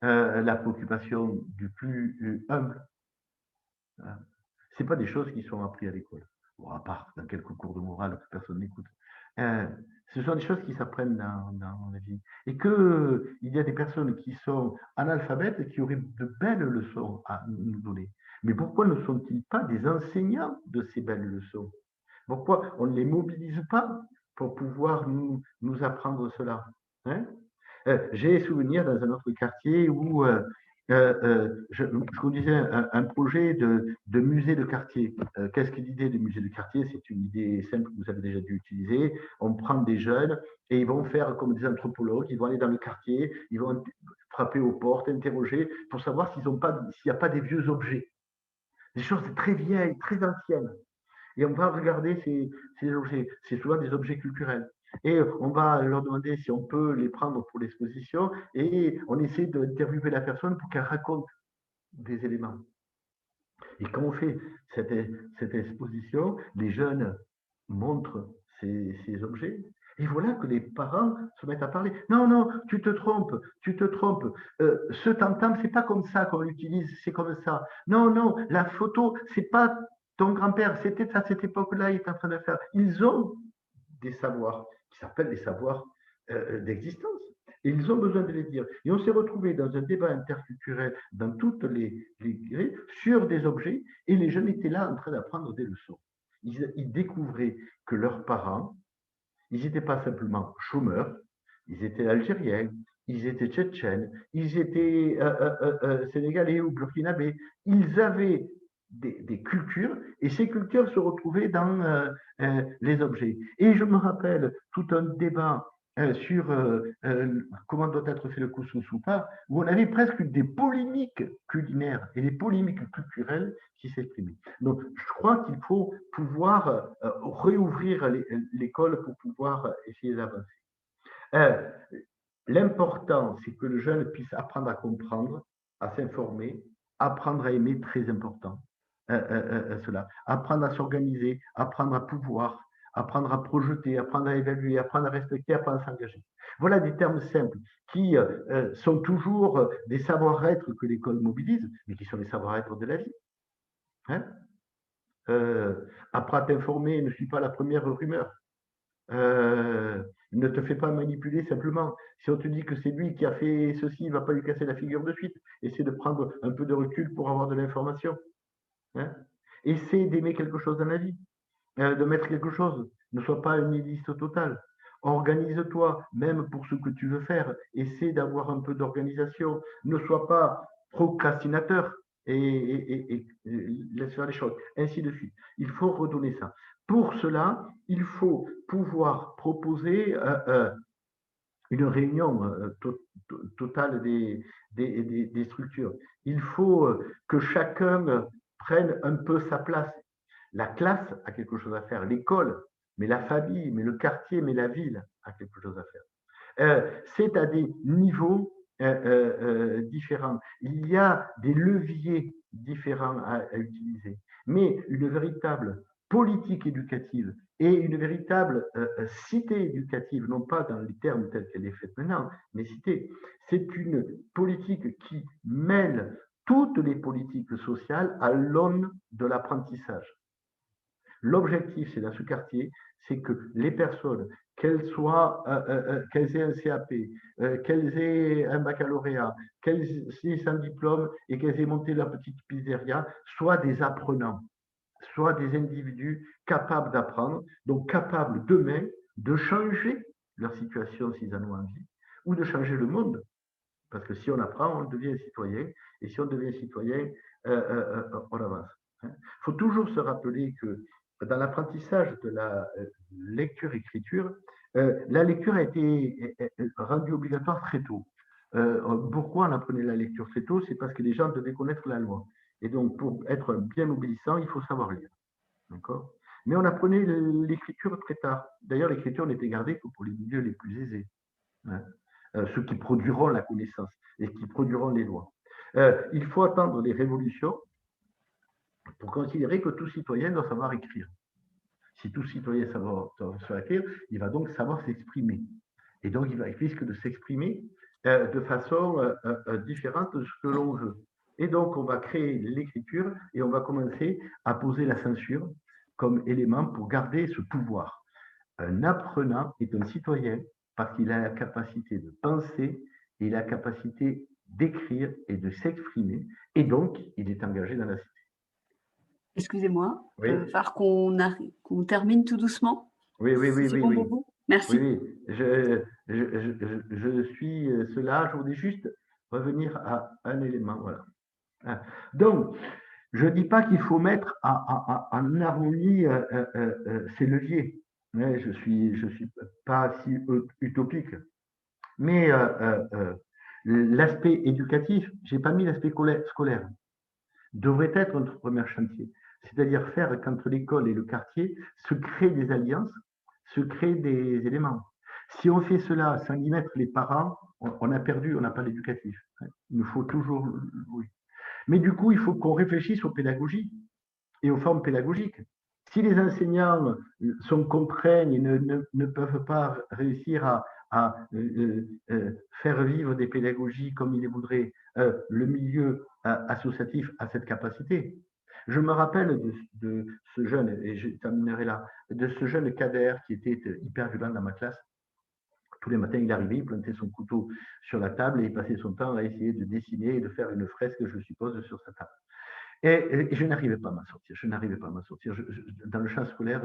la préoccupation du plus humble, hein. C'est pas des choses qui sont apprises à l'école. Bon, à part dans quelques cours de morale que personne n'écoute. Ce sont des choses qui s'apprennent dans la vie. Et qu'il y a des personnes qui sont analphabètes et qui auraient de belles leçons à nous donner. Mais pourquoi ne sont-ils pas des enseignants de ces belles leçons? Pourquoi on ne les mobilise pas pour pouvoir nous apprendre cela? Hein. J'ai souvenir dans un autre quartier où je conduisais un projet de musée de quartier. Qu'est-ce que l'idée de musée de quartier? C'est une idée simple que vous avez déjà dû utiliser. On prend des jeunes et ils vont faire comme des anthropologues, ils vont aller dans le quartier, ils vont frapper aux portes, interroger pour savoir s'il n'y a pas des vieux objets. Des choses très vieilles, très anciennes. Et on va regarder ces objets. C'est souvent des objets culturels. Et on va leur demander si on peut les prendre pour l'exposition et on essaie d'interviewer la personne pour qu'elle raconte des éléments. Et quand on fait cette exposition, les jeunes montrent ces objets. Et voilà que les parents se mettent à parler. Non, non, tu te trompes, tu te trompes. Ce tam-tam, c'est pas comme ça qu'on l'utilise, c'est comme ça. Non, non, la photo, c'est pas ton grand-père, c'était à cette époque-là, il est en train de faire. Ils ont des savoirs qui s'appellent des savoirs d'existence. Et ils ont besoin de les dire. Et on s'est retrouvé dans un débat interculturel dans toutes les sur des objets, et les jeunes étaient là en train d'apprendre des leçons. Ils découvraient que leurs parents, ils n'étaient pas simplement chômeurs, Ils étaient algériens, ils étaient tchétchènes, ils étaient sénégalais ou burkinabés. Ils avaient des cultures et ces cultures se retrouvaient dans les objets. Et je me rappelle tout un débat sur comment doit être fait le couscous ou pas, où on avait presque des polémiques culinaires et des polémiques culturelles qui s'exprimaient. Donc, je crois qu'il faut pouvoir réouvrir l'école pour pouvoir essayer d'avancer. Euh, L'important, c'est que le jeune puisse apprendre à comprendre, à s'informer, apprendre à aimer, très important, cela. Apprendre à s'organiser, apprendre à pouvoir, apprendre à projeter, apprendre à évaluer, apprendre à respecter, apprendre à s'engager. Voilà des termes simples qui sont toujours des savoir-être que l'école mobilise, mais qui sont les savoir-être de la vie. Hein, apprends à t'informer, ne suis pas la première rumeur. Ne te fais pas manipuler simplement. Si on te dit que c'est lui qui a fait ceci, il ne va pas lui casser la figure de suite. Essaie de prendre un peu de recul pour avoir de l'information. Hein. Essaie d'aimer quelque chose dans la vie, de mettre quelque chose. Ne sois pas un nihiliste total. Organise-toi, même pour ce que tu veux faire. Essaie d'avoir un peu d'organisation. Ne sois pas procrastinateur et laisse faire les choses. Ainsi de suite. Il faut redonner ça. Pour cela, il faut pouvoir proposer une réunion totale des structures. Il faut que chacun prenne un peu sa place. La classe a quelque chose à faire, l'école, mais la famille, mais le quartier, mais la ville a quelque chose à faire. C'est à des niveaux différents. Il y a des leviers différents à utiliser, mais une véritable politique éducative et une véritable cité éducative, non pas dans les termes tels qu'elle est faite maintenant, mais cité, c'est une politique qui mêle toutes les politiques sociales à l'aune de l'apprentissage. L'objectif, c'est dans ce quartier, c'est que les personnes, qu'elles qu'elles aient un CAP, qu'elles aient un baccalauréat, qu'elles aient un diplôme et qu'elles aient monté leur petite pizzeria, soient des apprenants, soient des individus capables d'apprendre, donc capables demain de changer leur situation s'ils en ont envie, ou de changer le monde. Parce que si on apprend, on devient citoyen, et si on devient citoyen, on avance. Il faut toujours se rappeler que dans l'apprentissage de la lecture-écriture, la lecture a été rendue obligatoire très tôt. Pourquoi on apprenait la lecture très tôt? C'est parce que les gens devaient connaître la loi. Et donc, pour être bien obéissant, il faut savoir lire. D'accord? Mais on apprenait l'écriture très tard. D'ailleurs, l'écriture n'était gardée que pour les milieux les plus aisés. Hein, ceux qui produiront la connaissance et qui produiront les lois. Il faut attendre les révolutions pour considérer que tout citoyen doit savoir écrire. Si tout citoyen savoir écrire, il va donc savoir s'exprimer. Et donc, il risque de s'exprimer de façon différente de ce que l'on veut. Et donc, on va créer l'écriture et on va commencer à poser la censure comme élément pour garder ce pouvoir. Un apprenant est un citoyen parce qu'il a la capacité de penser et la capacité d'écrire et de s'exprimer. Et donc, il est engagé dans la société. Excusez-moi, Oui. qu'on termine tout doucement. Oui, oui, oui, C'est oui, bon oui. pour vous? Merci. Oui, oui. Je suis cela. Je voulais juste revenir à un élément. Voilà. Donc, je ne dis pas qu'il faut mettre en harmonie ces leviers. Mais je suis pas si utopique. Mais l'aspect éducatif, j'ai pas mis l'aspect scolaire, devrait être notre premier chantier. C'est-à-dire faire qu'entre l'école et le quartier se créent des alliances, se créent des éléments. Si on fait cela sans y mettre les parents, on a perdu, on n'a pas l'éducatif. Il nous faut toujours, oui. Mais du coup, il faut qu'on réfléchisse aux pédagogies et aux formes pédagogiques. Si les enseignants sont contraints et ne peuvent pas réussir à faire vivre des pédagogies comme ils les voudraient, le milieu associatif a cette capacité. Je me rappelle de ce jeune, et je terminerai là, de ce jeune Kader qui était hyper violent dans ma classe. Tous les matins, il arrivait, il plantait son couteau sur la table et il passait son temps à essayer de dessiner et de faire une fresque, je suppose, sur sa table. Et je n'arrivais pas à m'en sortir. Je n'arrivais pas à m'en sortir. Dans le champ scolaire,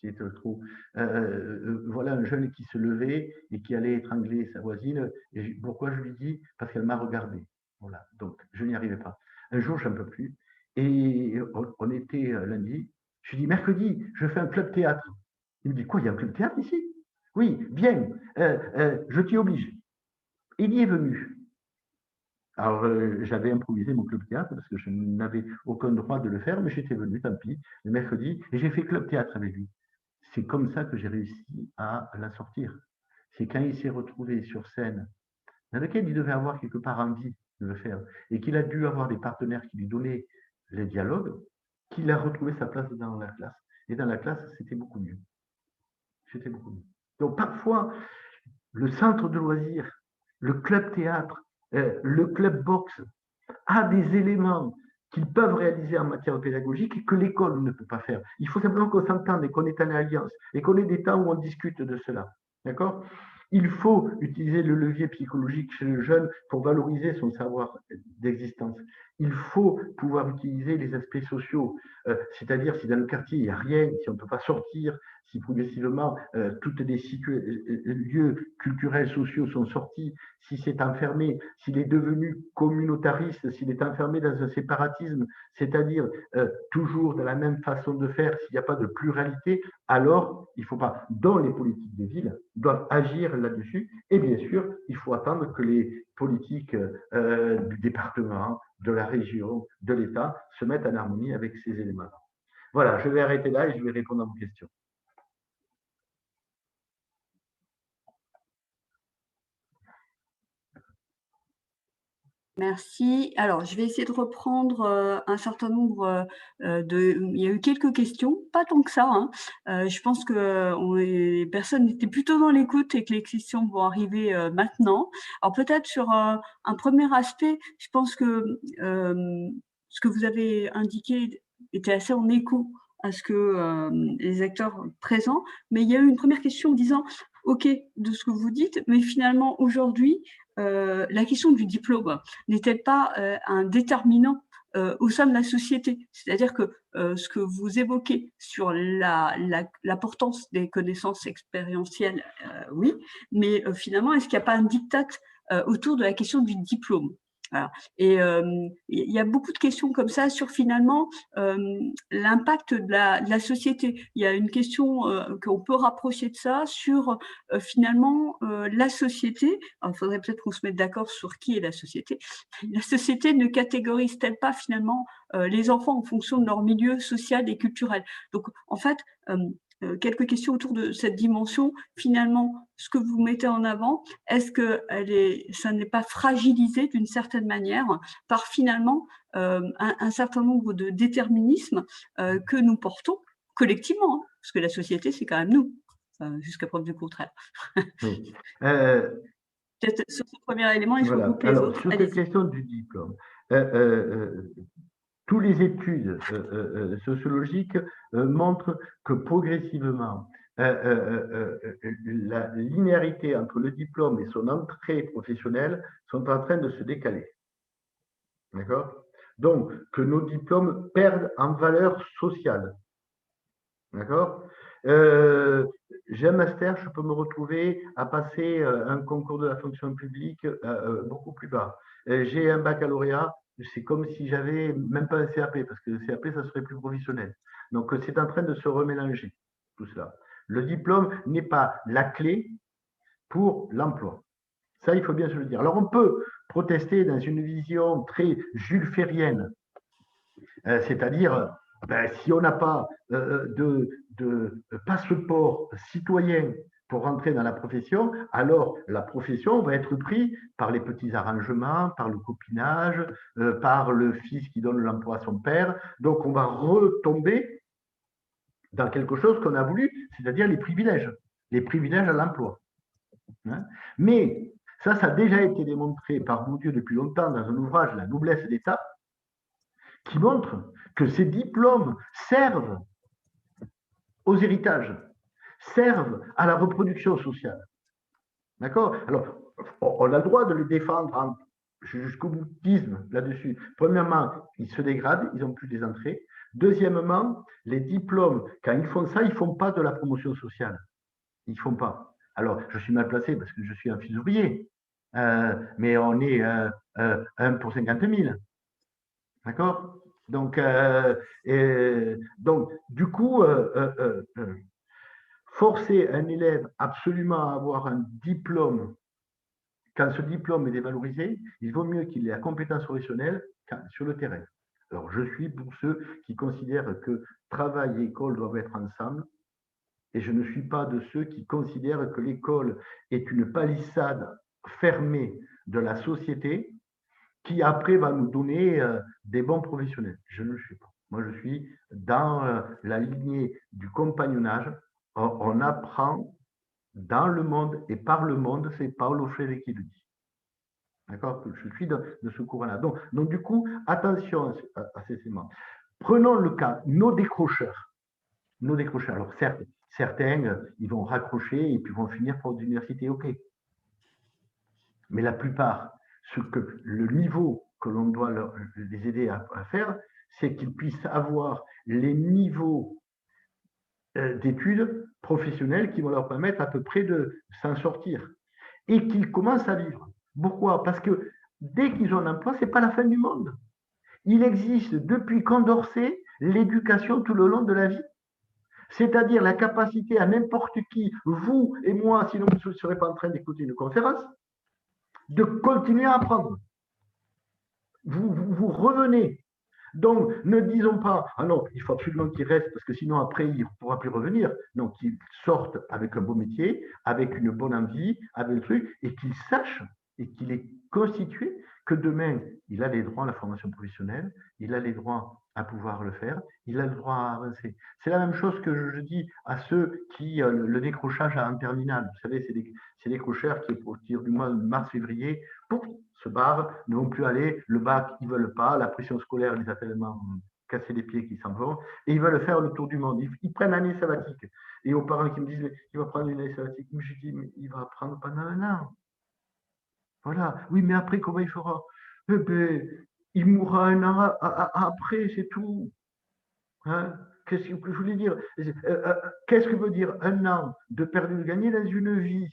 c'était trop. Voilà un jeune qui se levait et qui allait étrangler sa voisine. Et pourquoi je lui dis? Parce qu'elle m'a regardé. Voilà. Donc, je n'y arrivais pas. Un jour, j'en peux plus. Et on était lundi. Je lui dis, mercredi, je fais un club théâtre. Il me dit, quoi, il y a un club théâtre ici? Oui, viens, je t'y oblige. Il y est venu. Alors, j'avais improvisé mon club théâtre parce que je n'avais aucun droit de le faire, mais j'étais venu, tant pis, le mercredi, et j'ai fait club théâtre avec lui. C'est comme ça que j'ai réussi à la sortir. C'est quand il s'est retrouvé sur scène, dans lequel il devait avoir quelque part envie de le faire, et qu'il a dû avoir des partenaires qui lui donnaient les dialogues, qu'il a retrouvé sa place dans la classe. Et dans la classe, c'était beaucoup mieux. C'était beaucoup mieux. Donc, parfois, le centre de loisirs, le club théâtre, le club boxe a des éléments qu'ils peuvent réaliser en matière pédagogique et que l'école ne peut pas faire. Il faut simplement qu'on s'entende et qu'on ait une alliance et qu'on ait des temps où on discute de cela. D'accord? Il faut utiliser le levier psychologique chez le jeune pour valoriser son savoir d'existence. Il faut pouvoir utiliser les aspects sociaux, c'est-à-dire si dans le quartier il n'y a rien, si on ne peut pas sortir, si progressivement toutes les lieux culturels, sociaux sont sortis, si c'est enfermé, s'il est devenu communautariste, s'il est enfermé dans un séparatisme, c'est-à-dire toujours de la même façon de faire, s'il n'y a pas de pluralité, alors il ne faut pas, dans les politiques des villes, doivent agir là-dessus. Et bien sûr, il faut attendre que les politiques du département, de la région, de l'État se mettent en harmonie avec ces éléments-là. Voilà, je vais arrêter là et je vais répondre à vos questions. Merci. Alors, je vais essayer de reprendre un certain nombre de. Il y a eu quelques questions, pas tant que ça, hein. Je pense que les personnes étaient plutôt dans l'écoute et que les questions vont arriver maintenant. Alors, peut-être sur un premier aspect, je pense que ce que vous avez indiqué était assez en écho à ce que les acteurs présents, mais il y a eu une première question en disant, OK, de ce que vous dites, mais finalement, aujourd'hui, la question du diplôme n'est-elle pas un déterminant au sein de la société? C'est-à-dire que ce que vous évoquez sur l'importance des connaissances expérientielles, oui, mais finalement, est-ce qu'il n'y a pas un diktat autour de la question du diplôme? Voilà. Et il y a beaucoup de questions comme ça sur finalement l'impact de la société. Il y a une question qu'on peut rapprocher de ça sur finalement la société. Il faudrait peut-être qu'on se mette d'accord sur qui est la société. La société ne catégorise-t-elle pas finalement les enfants en fonction de leur milieu social et culturel? Donc en fait, quelques questions autour de cette dimension. Finalement, ce que vous mettez en avant, est-ce que ça n'est pas fragilisé d'une certaine manière par finalement un certain nombre de déterminismes que nous portons collectivement, hein, parce que la société, c'est quand même nous, jusqu'à preuve du contraire. Oui. Peut-être sur ce premier élément et je Voilà. regroupe les Alors, autres. sur cette question du diplôme, toutes les études sociologiques montrent que progressivement, la linéarité entre le diplôme et son entrée professionnelle sont en train de se décaler. D'accord? Donc, que nos diplômes perdent en valeur sociale. D'accord? J'ai un master, je peux me retrouver à passer un concours de la fonction publique beaucoup plus bas. J'ai un baccalauréat, c'est comme si j'avais même pas un CAP, parce que le CAP, ça serait plus professionnel. Donc, c'est en train de se remélanger, tout cela. Le diplôme n'est pas la clé pour l'emploi. Ça, il faut bien se le dire. Alors, on peut protester dans une vision très Jules Ferrienne, c'est-à-dire, ben, si on n'a pas de passeport citoyen pour rentrer dans la profession, alors la profession va être prise par les petits arrangements, par le copinage, par le fils qui donne l'emploi à son père. Donc, on va retomber dans quelque chose qu'on a voulu, c'est-à-dire les privilèges à l'emploi. Hein? Mais ça a déjà été démontré par Bourdieu depuis longtemps dans un ouvrage, La noblesse d'État, qui montre que ces diplômes servent aux héritages, servent à la reproduction sociale. D'accord? Alors, on a le droit de les défendre jusqu'au boutisme là-dessus. Premièrement, ils se dégradent, ils n'ont plus des entrées. Deuxièmement, les diplômes, quand ils font ça, ils ne font pas de la promotion sociale. Ils ne font pas. Alors, je suis mal placé parce que je suis un fils ouvrier, mais on est 1 pour 50 000. D'accord? Donc, du coup, forcer un élève absolument à avoir un diplôme, quand ce diplôme est dévalorisé, il vaut mieux qu'il ait la compétence professionnelle sur le terrain. Alors, je suis pour ceux qui considèrent que travail et école doivent être ensemble, et je ne suis pas de ceux qui considèrent que l'école est une palissade fermée de la société qui après va nous donner des bons professionnels. Je ne le suis pas. Moi, je suis dans la lignée du compagnonnage. On apprend dans le monde et par le monde, c'est Paulo Freire qui le dit. D'accord? Je suis de ce courant-là. Donc, du coup, attention à ces éléments. Prenons le cas, nos décrocheurs. Nos décrocheurs. Alors, certes, certains, ils vont raccrocher et puis vont finir pour l'université, ok. Mais la plupart, le niveau que l'on doit les aider à faire, c'est qu'ils puissent avoir les niveaux d'études professionnelles qui vont leur permettre à peu près de s'en sortir et qu'ils commencent à vivre. Pourquoi? Parce que dès qu'ils ont un emploi, ce n'est pas la fin du monde. Il existe depuis Condorcet l'éducation tout le long de la vie. C'est-à-dire la capacité à n'importe qui, vous et moi, sinon vous ne serez pas en train d'écouter une conférence, de continuer à apprendre. Vous revenez. Donc, ne disons pas, ah non, il faut absolument qu'il reste parce que sinon après, il ne pourra plus revenir. Non, qu'il sorte avec un beau métier, avec une bonne envie, avec le truc, et qu'il sache et qu'il est constitué que demain, il a les droits à la formation professionnelle, il a les droits à pouvoir le faire, il a le droit à avancer. C'est la même chose que je dis à ceux qui, le décrochage en terminale. Vous savez, c'est des décrocheurs qui, pour dire du mois de mars-février, se barrent, ne vont plus aller, le bac, ils ne veulent pas, la pression scolaire les a tellement cassé les pieds qu'ils s'en vont, et ils veulent faire le tour du monde. Ils prennent l'année sabbatique. Et aux parents qui me disent, il va prendre une année sabbatique, mais je dis, mais il va apprendre pendant 1 an. Voilà. Oui, mais après, comment il fera? Eh ben, il mourra 1 an après, c'est tout. Hein? Qu'est-ce que je voulais dire? Qu'est-ce que veut dire 1 an de perdu de gagner dans une vie?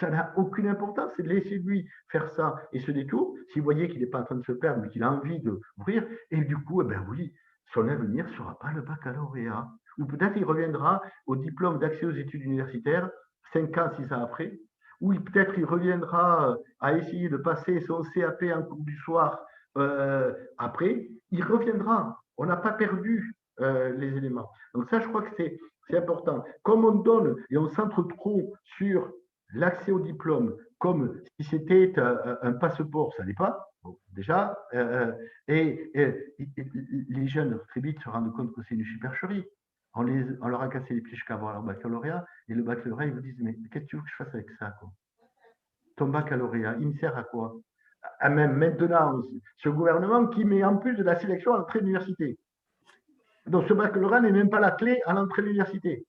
Ça n'a aucune importance, c'est de laisser lui faire ça et ce détour. Si vous voyez qu'il n'est pas en train de se perdre, mais qu'il a envie de mourir, et du coup, eh ben oui, son avenir ne sera pas le baccalauréat. Ou peut-être il reviendra au diplôme d'accès aux études universitaires, 5 ans, 6 ans après, ou peut-être il reviendra à essayer de passer son CAP en cours du soir après, il reviendra. On n'a pas perdu les éléments. Donc ça, je crois que c'est important. Comme on donne et on centre trop sur l'accès au diplôme comme si c'était un passeport, ça n'est pas, bon, déjà, et les jeunes très vite se rendent compte que c'est une supercherie. On leur a cassé les pieds jusqu'à avoir leur baccalauréat, et le baccalauréat, ils vous disent, mais qu'est-ce que tu veux que je fasse avec ça, quoi? Ton baccalauréat, il me sert à quoi? Même maintenant, ce gouvernement qui met en plus de la sélection à l'entrée de l'université. Donc ce baccalauréat n'est même pas la clé à l'entrée de l'université.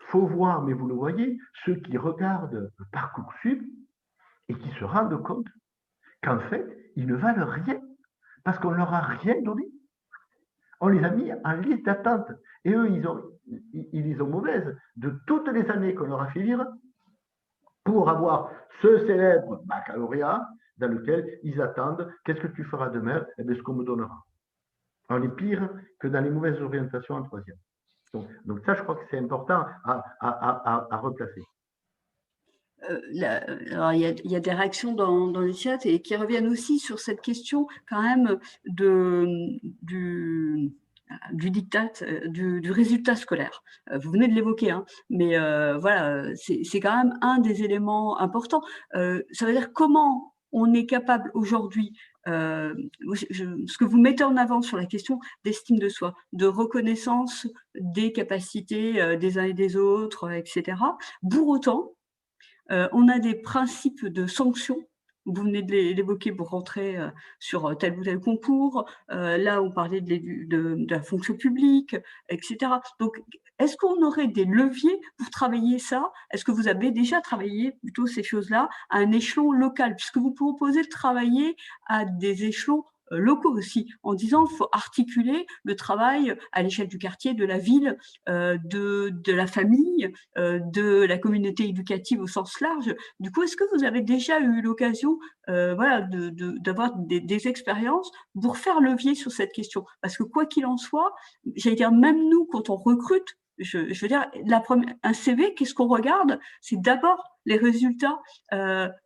Faut voir, mais vous le voyez, ceux qui regardent Parcoursup et qui se rendent compte qu'en fait, ils ne valent rien parce qu'on ne leur a rien donné. On les a mis en liste d'attente. Et eux, ils les ont mauvaises de toutes les années qu'on leur a fait vivre pour avoir ce célèbre baccalauréat dans lequel ils attendent qu'est-ce que tu feras demain? Eh bien, ce qu'on me donnera. On est pire que dans les mauvaises orientations en troisième. Donc ça, je crois que c'est important à replacer. Alors il y a des réactions dans le chat et qui reviennent aussi sur cette question quand même du diktat, du résultat scolaire. Vous venez de l'évoquer, hein, mais voilà, c'est quand même un des éléments importants. Ça veut dire comment on est capable aujourd'hui, ce que vous mettez en avant sur la question d'estime de soi, de reconnaissance des capacités des uns et des autres, etc. Pour autant, on a des principes de sanction vous venez de l'évoquer pour rentrer sur tel ou tel concours. Là, on parlait de la fonction publique, etc. Donc, est-ce qu'on aurait des leviers pour travailler ça? Est-ce que vous avez déjà travaillé plutôt ces choses-là à un échelon local? Puisque vous proposez de travailler à des échelons locaux aussi, en disant qu'il faut articuler le travail à l'échelle du quartier, de la ville, de la famille, de la communauté éducative au sens large. Du coup, est-ce que vous avez déjà eu l'occasion voilà, d'avoir des expériences pour faire levier sur cette question? Parce que quoi qu'il en soit, j'allais dire, même nous, quand on recrute, je veux dire, un CV, qu'est-ce qu'on regarde? C'est d'abord les résultats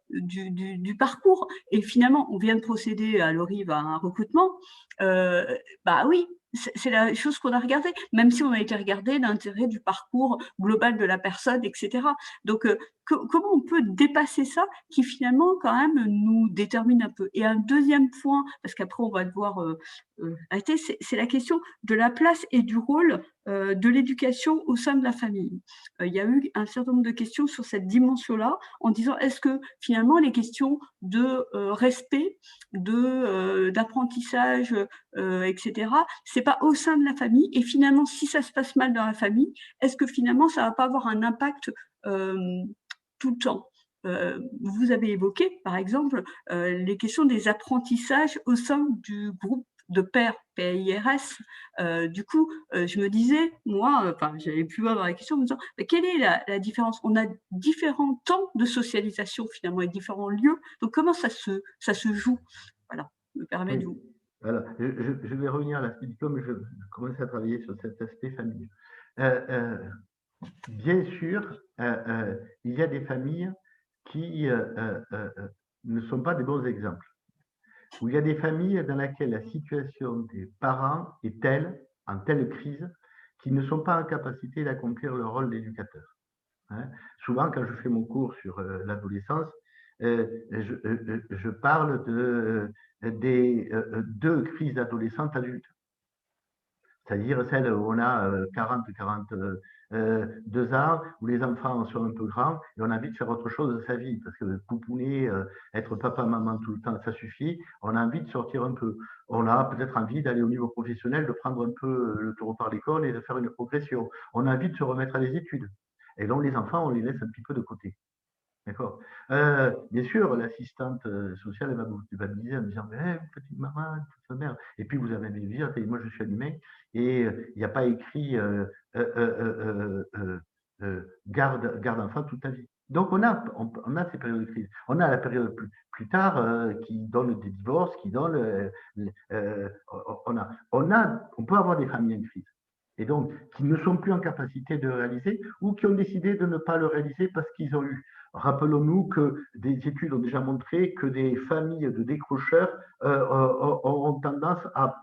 du parcours. Et finalement, on vient de procéder à l'ORIV à un recrutement. Bah oui, c'est la chose qu'on a regardée, même si on a été regardé l'intérêt du parcours global de la personne, etc. Donc, comment on peut dépasser ça qui finalement quand même nous détermine un peu? Et un deuxième point, parce qu'après on va devoir arrêter, c'est la question de la place et du rôle de l'éducation au sein de la famille. Il y a eu un certain nombre de questions sur cette dimension-là, en disant est-ce que finalement les questions de respect, d'apprentissage, etc., c'est pas au sein de la famille, et finalement si ça se passe mal dans la famille, est-ce que finalement ça va pas avoir un impact tout le temps? Vous avez évoqué, par exemple, les questions des apprentissages au sein du groupe de pairs, PAIRS. Du coup, je me disais, moi, enfin, j'allais plus loin dans la question en me disant, mais quelle est la différence? On a différents temps de socialisation finalement et différents lieux. Donc, comment ça se joue? Voilà, me permet de Oui. vous. Alors, je vais revenir à l'aspect diplôme, je commence à travailler sur cet aspect famille. Bien sûr, il y a des familles qui ne sont pas des bons exemples, où il y a des familles dans lesquelles la situation des parents est telle, en telle crise, qu'ils ne sont pas en capacité d'accomplir le rôle d'éducateur. Hein. Souvent, quand je fais mon cours sur l'adolescence, je parle des deux crises adolescentes adultes, c'est-à-dire celle où on a 40-42 ans, où les enfants sont un peu grands et on a envie de faire autre chose de sa vie, parce que poupouner, être papa-maman tout le temps, ça suffit. On a envie de sortir un peu. On a peut-être envie d'aller au niveau professionnel, de prendre un peu le taureau par les cornes et de faire une progression. On a envie de se remettre à des études. Et donc, les enfants, on les laisse un petit peu de côté. D'accord. Bien sûr, l'assistante sociale, elle va vous culpabiliser en disant «Eh, petite maman, petite mère». Et puis, vous avez envie de dire «Moi, je suis un humain et il n'y a pas écrit garde enfant toute ta vie». Donc, on a ces périodes de crise. On a la période plus tard qui donne des divorces, qui donne. On peut avoir des familles en crise. Et donc, qui ne sont plus en capacité de réaliser ou qui ont décidé de ne pas le réaliser parce qu'ils ont eu. Rappelons-nous que des études ont déjà montré que des familles de décrocheurs ont tendance à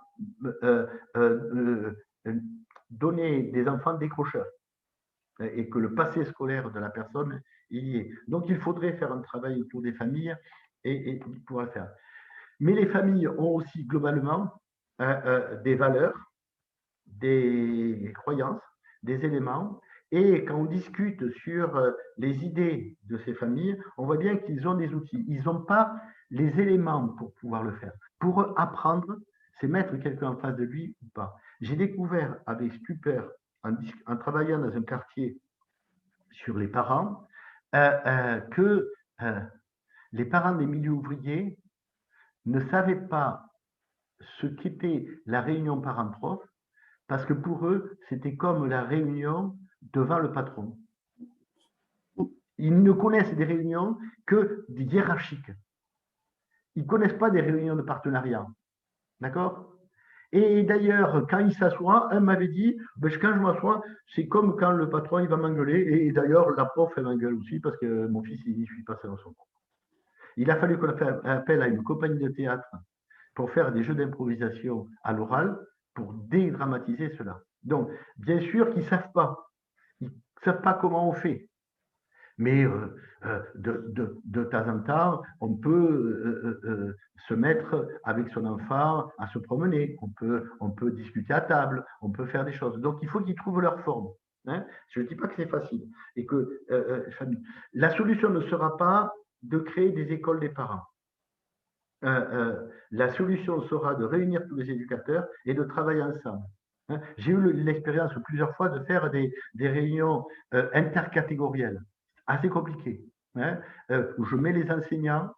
euh, euh, donner des enfants décrocheurs et que le passé scolaire de la personne y est. Donc, il faudrait faire un travail autour des familles et pouvoir le faire. Mais les familles ont aussi globalement des valeurs, des croyances, des éléments. Et quand on discute sur les idées de ces familles, on voit bien qu'ils ont des outils. Ils n'ont pas les éléments pour pouvoir le faire. Pour apprendre, c'est mettre quelqu'un en face de lui ou pas. J'ai découvert avec stupeur, en travaillant dans un quartier sur les parents, que les parents des milieux ouvriers ne savaient pas ce qu'était la réunion parents-prof parce que pour eux, c'était comme la réunion devant le patron. Ils ne connaissent des réunions que des hiérarchiques. Ils ne connaissent pas des réunions de partenariat. D'accord? Et d'ailleurs, quand il s'assoit, un m'avait dit, ben, quand je m'assois, c'est comme quand le patron il va m'engueuler. Et d'ailleurs, la prof, elle m'engueule aussi parce que mon fils, il ne suit pas dans son cours. Il a fallu qu'on fasse appel à une compagnie de théâtre pour faire des jeux d'improvisation à l'oral pour dédramatiser cela. Donc, bien sûr qu'ils ne savent pas. Ils ne savent pas comment on fait. Mais de temps en temps, on peut se mettre avec son enfant à se promener, on peut discuter à table, on peut faire des choses. Donc, il faut qu'ils trouvent leur forme. Hein. Je ne dis pas que c'est facile. Et que la solution ne sera pas de créer des écoles des parents. la solution sera de réunir tous les éducateurs et de travailler ensemble. Hein. J'ai eu l'expérience plusieurs fois de faire des réunions intercatégorielles, assez compliquées, hein, où je mets les enseignants,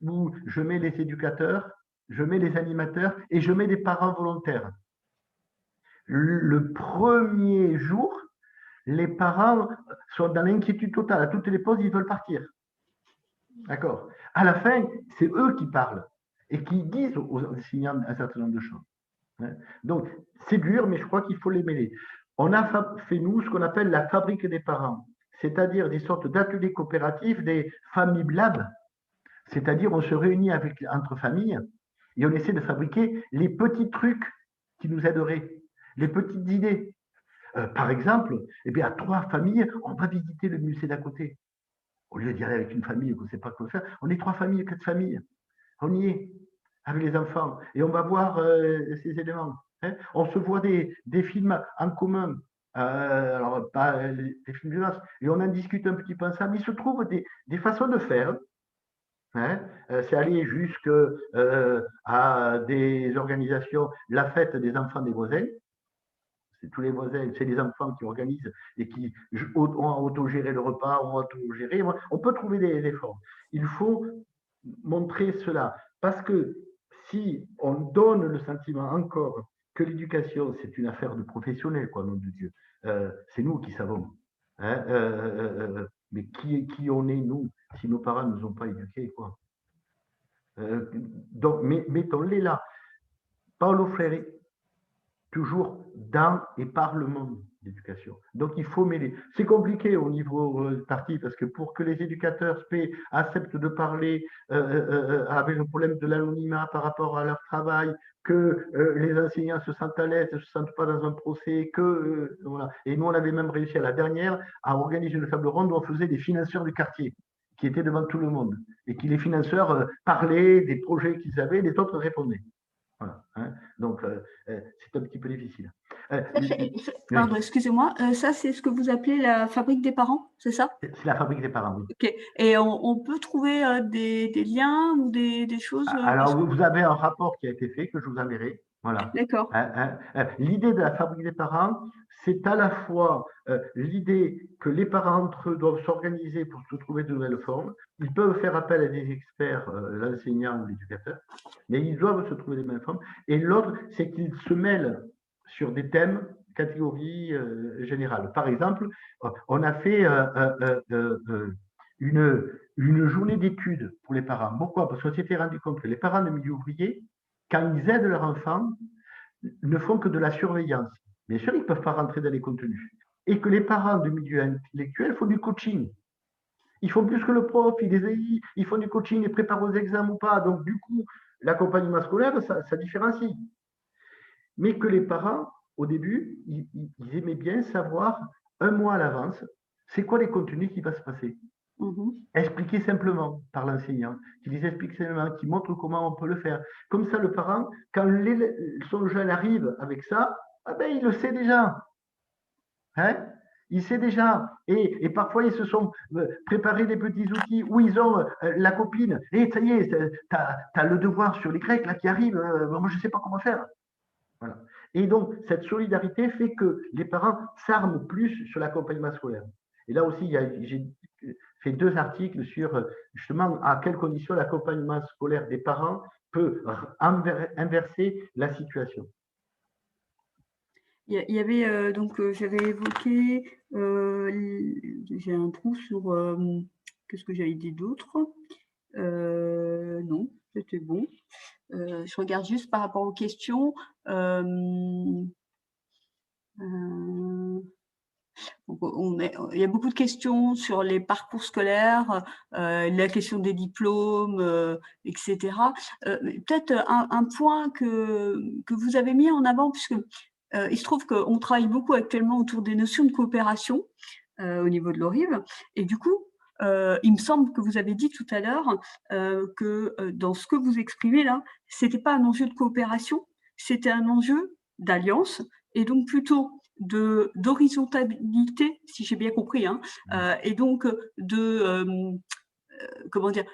où je mets les éducateurs, je mets les animateurs et je mets des parents volontaires. Le premier jour, les parents sont dans l'inquiétude totale. À toutes les pauses, ils veulent partir. D'accord. À la fin, c'est eux qui parlent et qui disent aux enseignants un certain nombre de choses. Donc, c'est dur, mais je crois qu'il faut les mêler. On a fait, nous, ce qu'on appelle la fabrique des parents, c'est-à-dire des sortes d'ateliers coopératifs, des family labs, c'est-à-dire on se réunit entre familles et on essaie de fabriquer les petits trucs qui nous aideraient, les petites idées. Par exemple, eh bien, à 3 familles, on va visiter le musée d'à côté. Au lieu d'y aller avec une famille qu'on ne sait pas quoi faire, on est 3 familles, 4 familles. On y est, avec les enfants. Et on va voir ces éléments. Hein. On se voit des films en commun. Alors, pas des films de violence. Et on en discute un petit peu ensemble. Il se trouve des façons de faire. Hein. C'est aller jusqu'à des organisations, la fête des enfants des voisins. C'est tous les voisins, c'est les enfants qui organisent et qui ont autogéré le repas, ont autogéré. On peut trouver des formes. Il faut montrer cela. Parce que si on donne le sentiment encore que l'éducation, c'est une affaire de professionnels, quoi, nom de Dieu, c'est nous qui savons. Hein, mais qui on est, nous, si nos parents ne nous ont pas éduqués, quoi. Donc, mettons-les là. Paulo Freire, toujours dans et par le monde d'éducation. Donc il faut mêler. C'est compliqué au niveau parti parce que pour que les éducateurs acceptent de parler avec le problème de l'anonymat par rapport à leur travail, que les enseignants se sentent à l'aise, ne se sentent pas dans un procès, que voilà. Et nous on avait même réussi à la dernière à organiser une table ronde où on faisait des financeurs du quartier qui étaient devant tout le monde et qui les financeurs parlaient des projets qu'ils avaient, les autres répondaient. Voilà, hein. Donc, c'est un petit peu difficile. Pardon, excusez-moi, ça c'est ce que vous appelez la fabrique des parents, c'est ça? C'est la fabrique des parents, oui. Ok. Et on peut trouver des liens ou des choses Alors, vous avez un rapport qui a été fait que je vous enverrai. Voilà. D'accord. L'idée de la fabrique des parents, c'est à la fois l'idée que les parents entre eux doivent s'organiser pour se trouver de nouvelles formes. Ils peuvent faire appel à des experts, l'enseignant ou l'éducateur, mais ils doivent se trouver des nouvelles formes. Et l'autre, c'est qu'ils se mêlent sur des thèmes, catégories générales. Par exemple, on a fait une journée d'études pour les parents. Pourquoi? Parce qu'on s'était rendu compte que les parents de milieu ouvrier, quand ils aident leurs enfants, ne font que de la surveillance. Bien sûr, ils ne peuvent pas rentrer dans les contenus. Et que les parents de milieu intellectuel font du coaching. Ils font plus que le prof, ils font du coaching, ils préparent aux examens ou pas. Donc, du coup, l'accompagnement scolaire, ça différencie. Mais que les parents, au début, ils aimaient bien savoir 1 mois à l'avance, c'est quoi les contenus qui vont se passer. Expliquer simplement par l'enseignant, qui les explique simplement, qui montre comment on peut le faire. Comme ça, le parent, quand son jeune arrive avec ça, ah ben, il le sait déjà. Hein? Il sait déjà. Et parfois, ils se sont préparés des petits outils où ils ont la copine. Et ça y est, tu as le devoir sur les Grecs là, qui arrive. Moi, je ne sais pas comment faire. Voilà. Et donc, cette solidarité fait que les parents s'arment plus sur l'accompagnement scolaire. Et là aussi, j'ai fait 2 articles sur justement à quelles conditions l'accompagnement scolaire des parents peut inverser la situation. Il y avait donc j'avais évoqué, j'ai un trou sur qu'est-ce que j'avais dit d'autre? Non, c'était bon. Je regarde juste par rapport aux questions. Il y a beaucoup de questions sur les parcours scolaires, la question des diplômes, etc. Peut-être un point que vous avez mis en avant, puisque il se trouve qu'on travaille beaucoup actuellement autour des notions de coopération au niveau de l'ORIV. Et du coup, il me semble que vous avez dit tout à l'heure que dans ce que vous exprimez là, c'était pas un enjeu de coopération, c'était un enjeu d'alliance, et donc plutôt d'horizontalité, si j'ai bien compris, hein, et donc comment dire,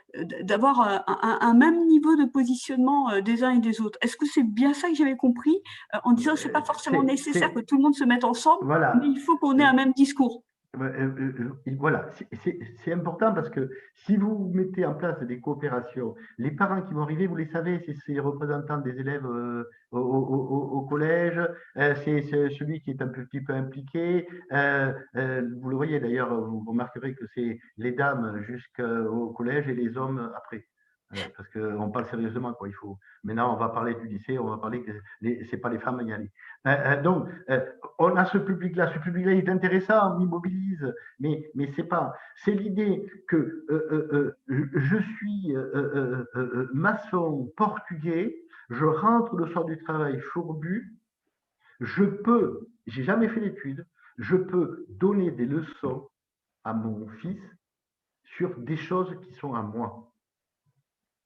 d'avoir un même niveau de positionnement des uns et des autres. Est-ce que c'est bien ça que j'avais compris en disant c'est pas forcément nécessaire que tout le monde se mette ensemble, mais Voilà. il faut qu'on ait un même discours. Voilà, c'est important parce que si vous mettez en place des coopérations, les parents qui vont arriver, vous les savez, c'est les représentants des élèves au collège, c'est celui qui est un petit peu impliqué. Vous le voyez d'ailleurs, vous remarquerez que c'est les dames jusqu'au collège et les hommes après. Parce qu'on parle sérieusement, quoi. Il faut. Maintenant, on va parler du lycée, on va parler que c'est pas les femmes à y aller. Donc, on a ce public-là. Ce public-là est intéressant, on immobilise, mais c'est pas. C'est l'idée que je suis maçon portugais, je rentre le soir du travail fourbu, j'ai jamais fait d'études, je peux donner des leçons à mon fils sur des choses qui sont à moi.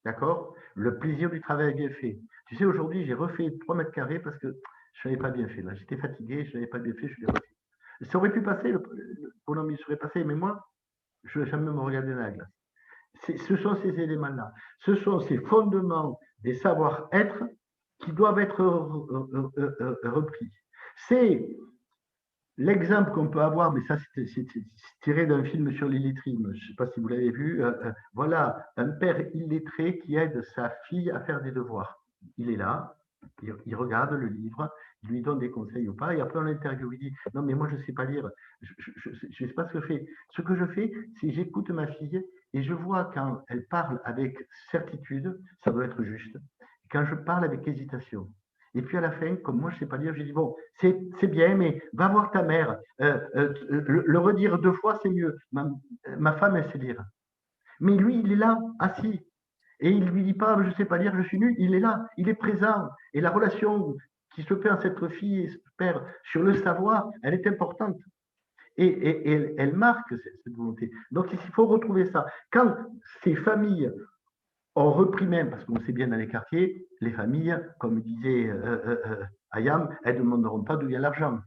D'accord? Le plaisir du travail bien fait. Tu sais, aujourd'hui, j'ai refait 3 mètres carrés parce que je n'avais pas bien fait. Là, j'étais fatigué, je n'avais pas bien fait, je l'ai refait. Ça aurait pu passer, le bonhomme il serait passé, mais moi, je ne vais jamais me regarder dans la glace. Ce sont ces éléments-là. Ce sont ces fondements des savoir-être qui doivent être repris. C'est l'exemple qu'on peut avoir, mais ça c'est tiré d'un film sur l'illettrisme, je ne sais pas si vous l'avez vu, voilà, un père illettré qui aide sa fille à faire des devoirs. Il est là, il regarde le livre, il lui donne des conseils ou pas, et après on l'interviewe, il dit non mais moi je ne sais pas lire, je ne sais pas ce que je fais. Ce que je fais, c'est j'écoute ma fille et je vois quand elle parle avec certitude, ça doit être juste, quand je parle avec hésitation. Et puis à la fin, comme moi je ne sais pas lire, j'ai dit bon, c'est bien, mais va voir ta mère. Le redire 2 fois, c'est mieux. Ma femme, elle sait lire. Mais lui, il est là, assis. Et il ne lui dit pas, je ne sais pas lire, je suis nul. Il est là, il est présent. Et la relation qui se fait entre cette fille et ce père sur le savoir, elle est importante. Et elle marque cette volonté. Donc il faut retrouver ça. Quand ces familles ont repris même, parce qu'on sait bien dans les quartiers, les familles, comme disait Ayam, elles ne demanderont pas d'où vient l'argent.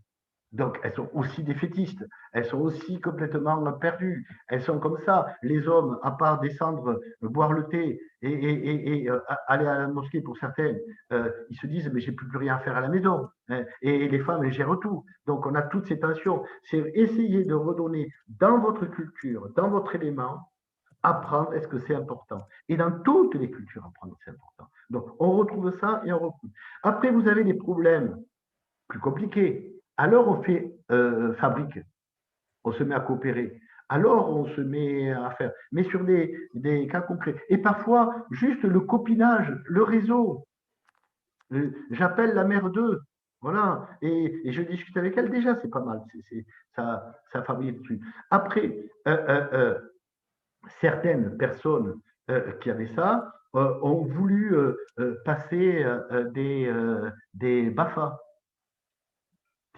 Donc, elles sont aussi défaitistes, elles sont aussi complètement perdues, elles sont comme ça. Les hommes, à part descendre, boire le thé et aller à la mosquée pour certains, ils se disent, mais j'ai plus rien à faire à la maison. Hein. Et les femmes, elles gèrent tout. Donc, on a toutes ces tensions. C'est essayer de redonner dans votre culture, dans votre élément, apprendre, est-ce que c'est important? Et dans toutes les cultures, apprendre, c'est important. Donc, on retrouve ça et on retrouve. Après, vous avez des problèmes plus compliqués. Alors, on fait fabrique, on se met à coopérer. Alors, on se met à faire, mais sur des cas concrets. Et parfois, juste le copinage, le réseau. J'appelle la mère d'eux, voilà, et je discute avec elle. Déjà, c'est pas mal. Ça fabrique dessus. Après, certaines personnes qui avaient ça ont voulu passer des BAFA.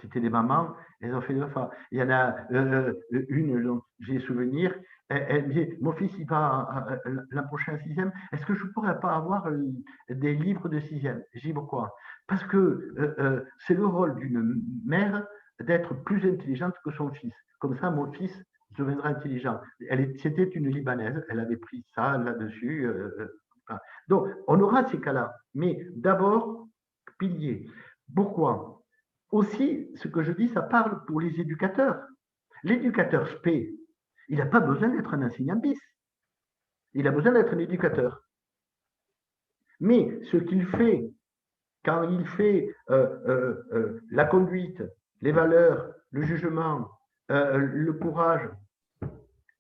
C'était des mamans, elles ont fait des BAFA. Il y en a une dont j'ai souvenir, elle me dit, mon fils, il va l'an prochain 6e, est-ce que je ne pourrais pas avoir des livres de 6e? J'ai dit, pourquoi? Parce que c'est le rôle d'une mère d'être plus intelligente que son fils. Comme ça, mon fils deviendra intelligent. C'était une Libanaise, elle avait pris ça là-dessus. Donc, on aura ces cas-là. Mais d'abord, pilier. Pourquoi? Aussi, ce que je dis, ça parle pour les éducateurs. L'éducateur SP, il n'a pas besoin d'être un enseignant bis. Il a besoin d'être un éducateur. Mais ce qu'il fait, quand il fait la conduite, les valeurs, le jugement, le courage,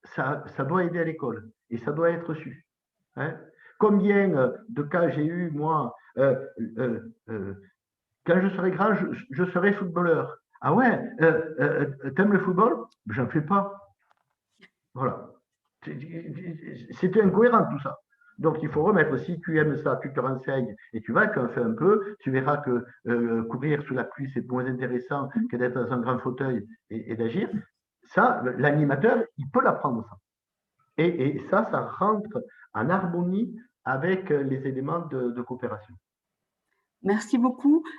ça doit aider à l'école et ça doit être su. Hein. Combien de cas j'ai eu, moi, quand je serai grand, je serai footballeur. Ah ouais, t'aimes le football? J'en fais pas. Voilà. C'est incohérent tout ça. Donc il faut remettre, si tu aimes ça, tu te renseignes et tu vas, tu en fais un peu, tu verras que courir sous la pluie, c'est moins intéressant que d'être dans un grand fauteuil et d'agir. Ça, l'animateur, il peut l'apprendre ça. Et ça rentre en harmonie avec les éléments de coopération. Merci beaucoup.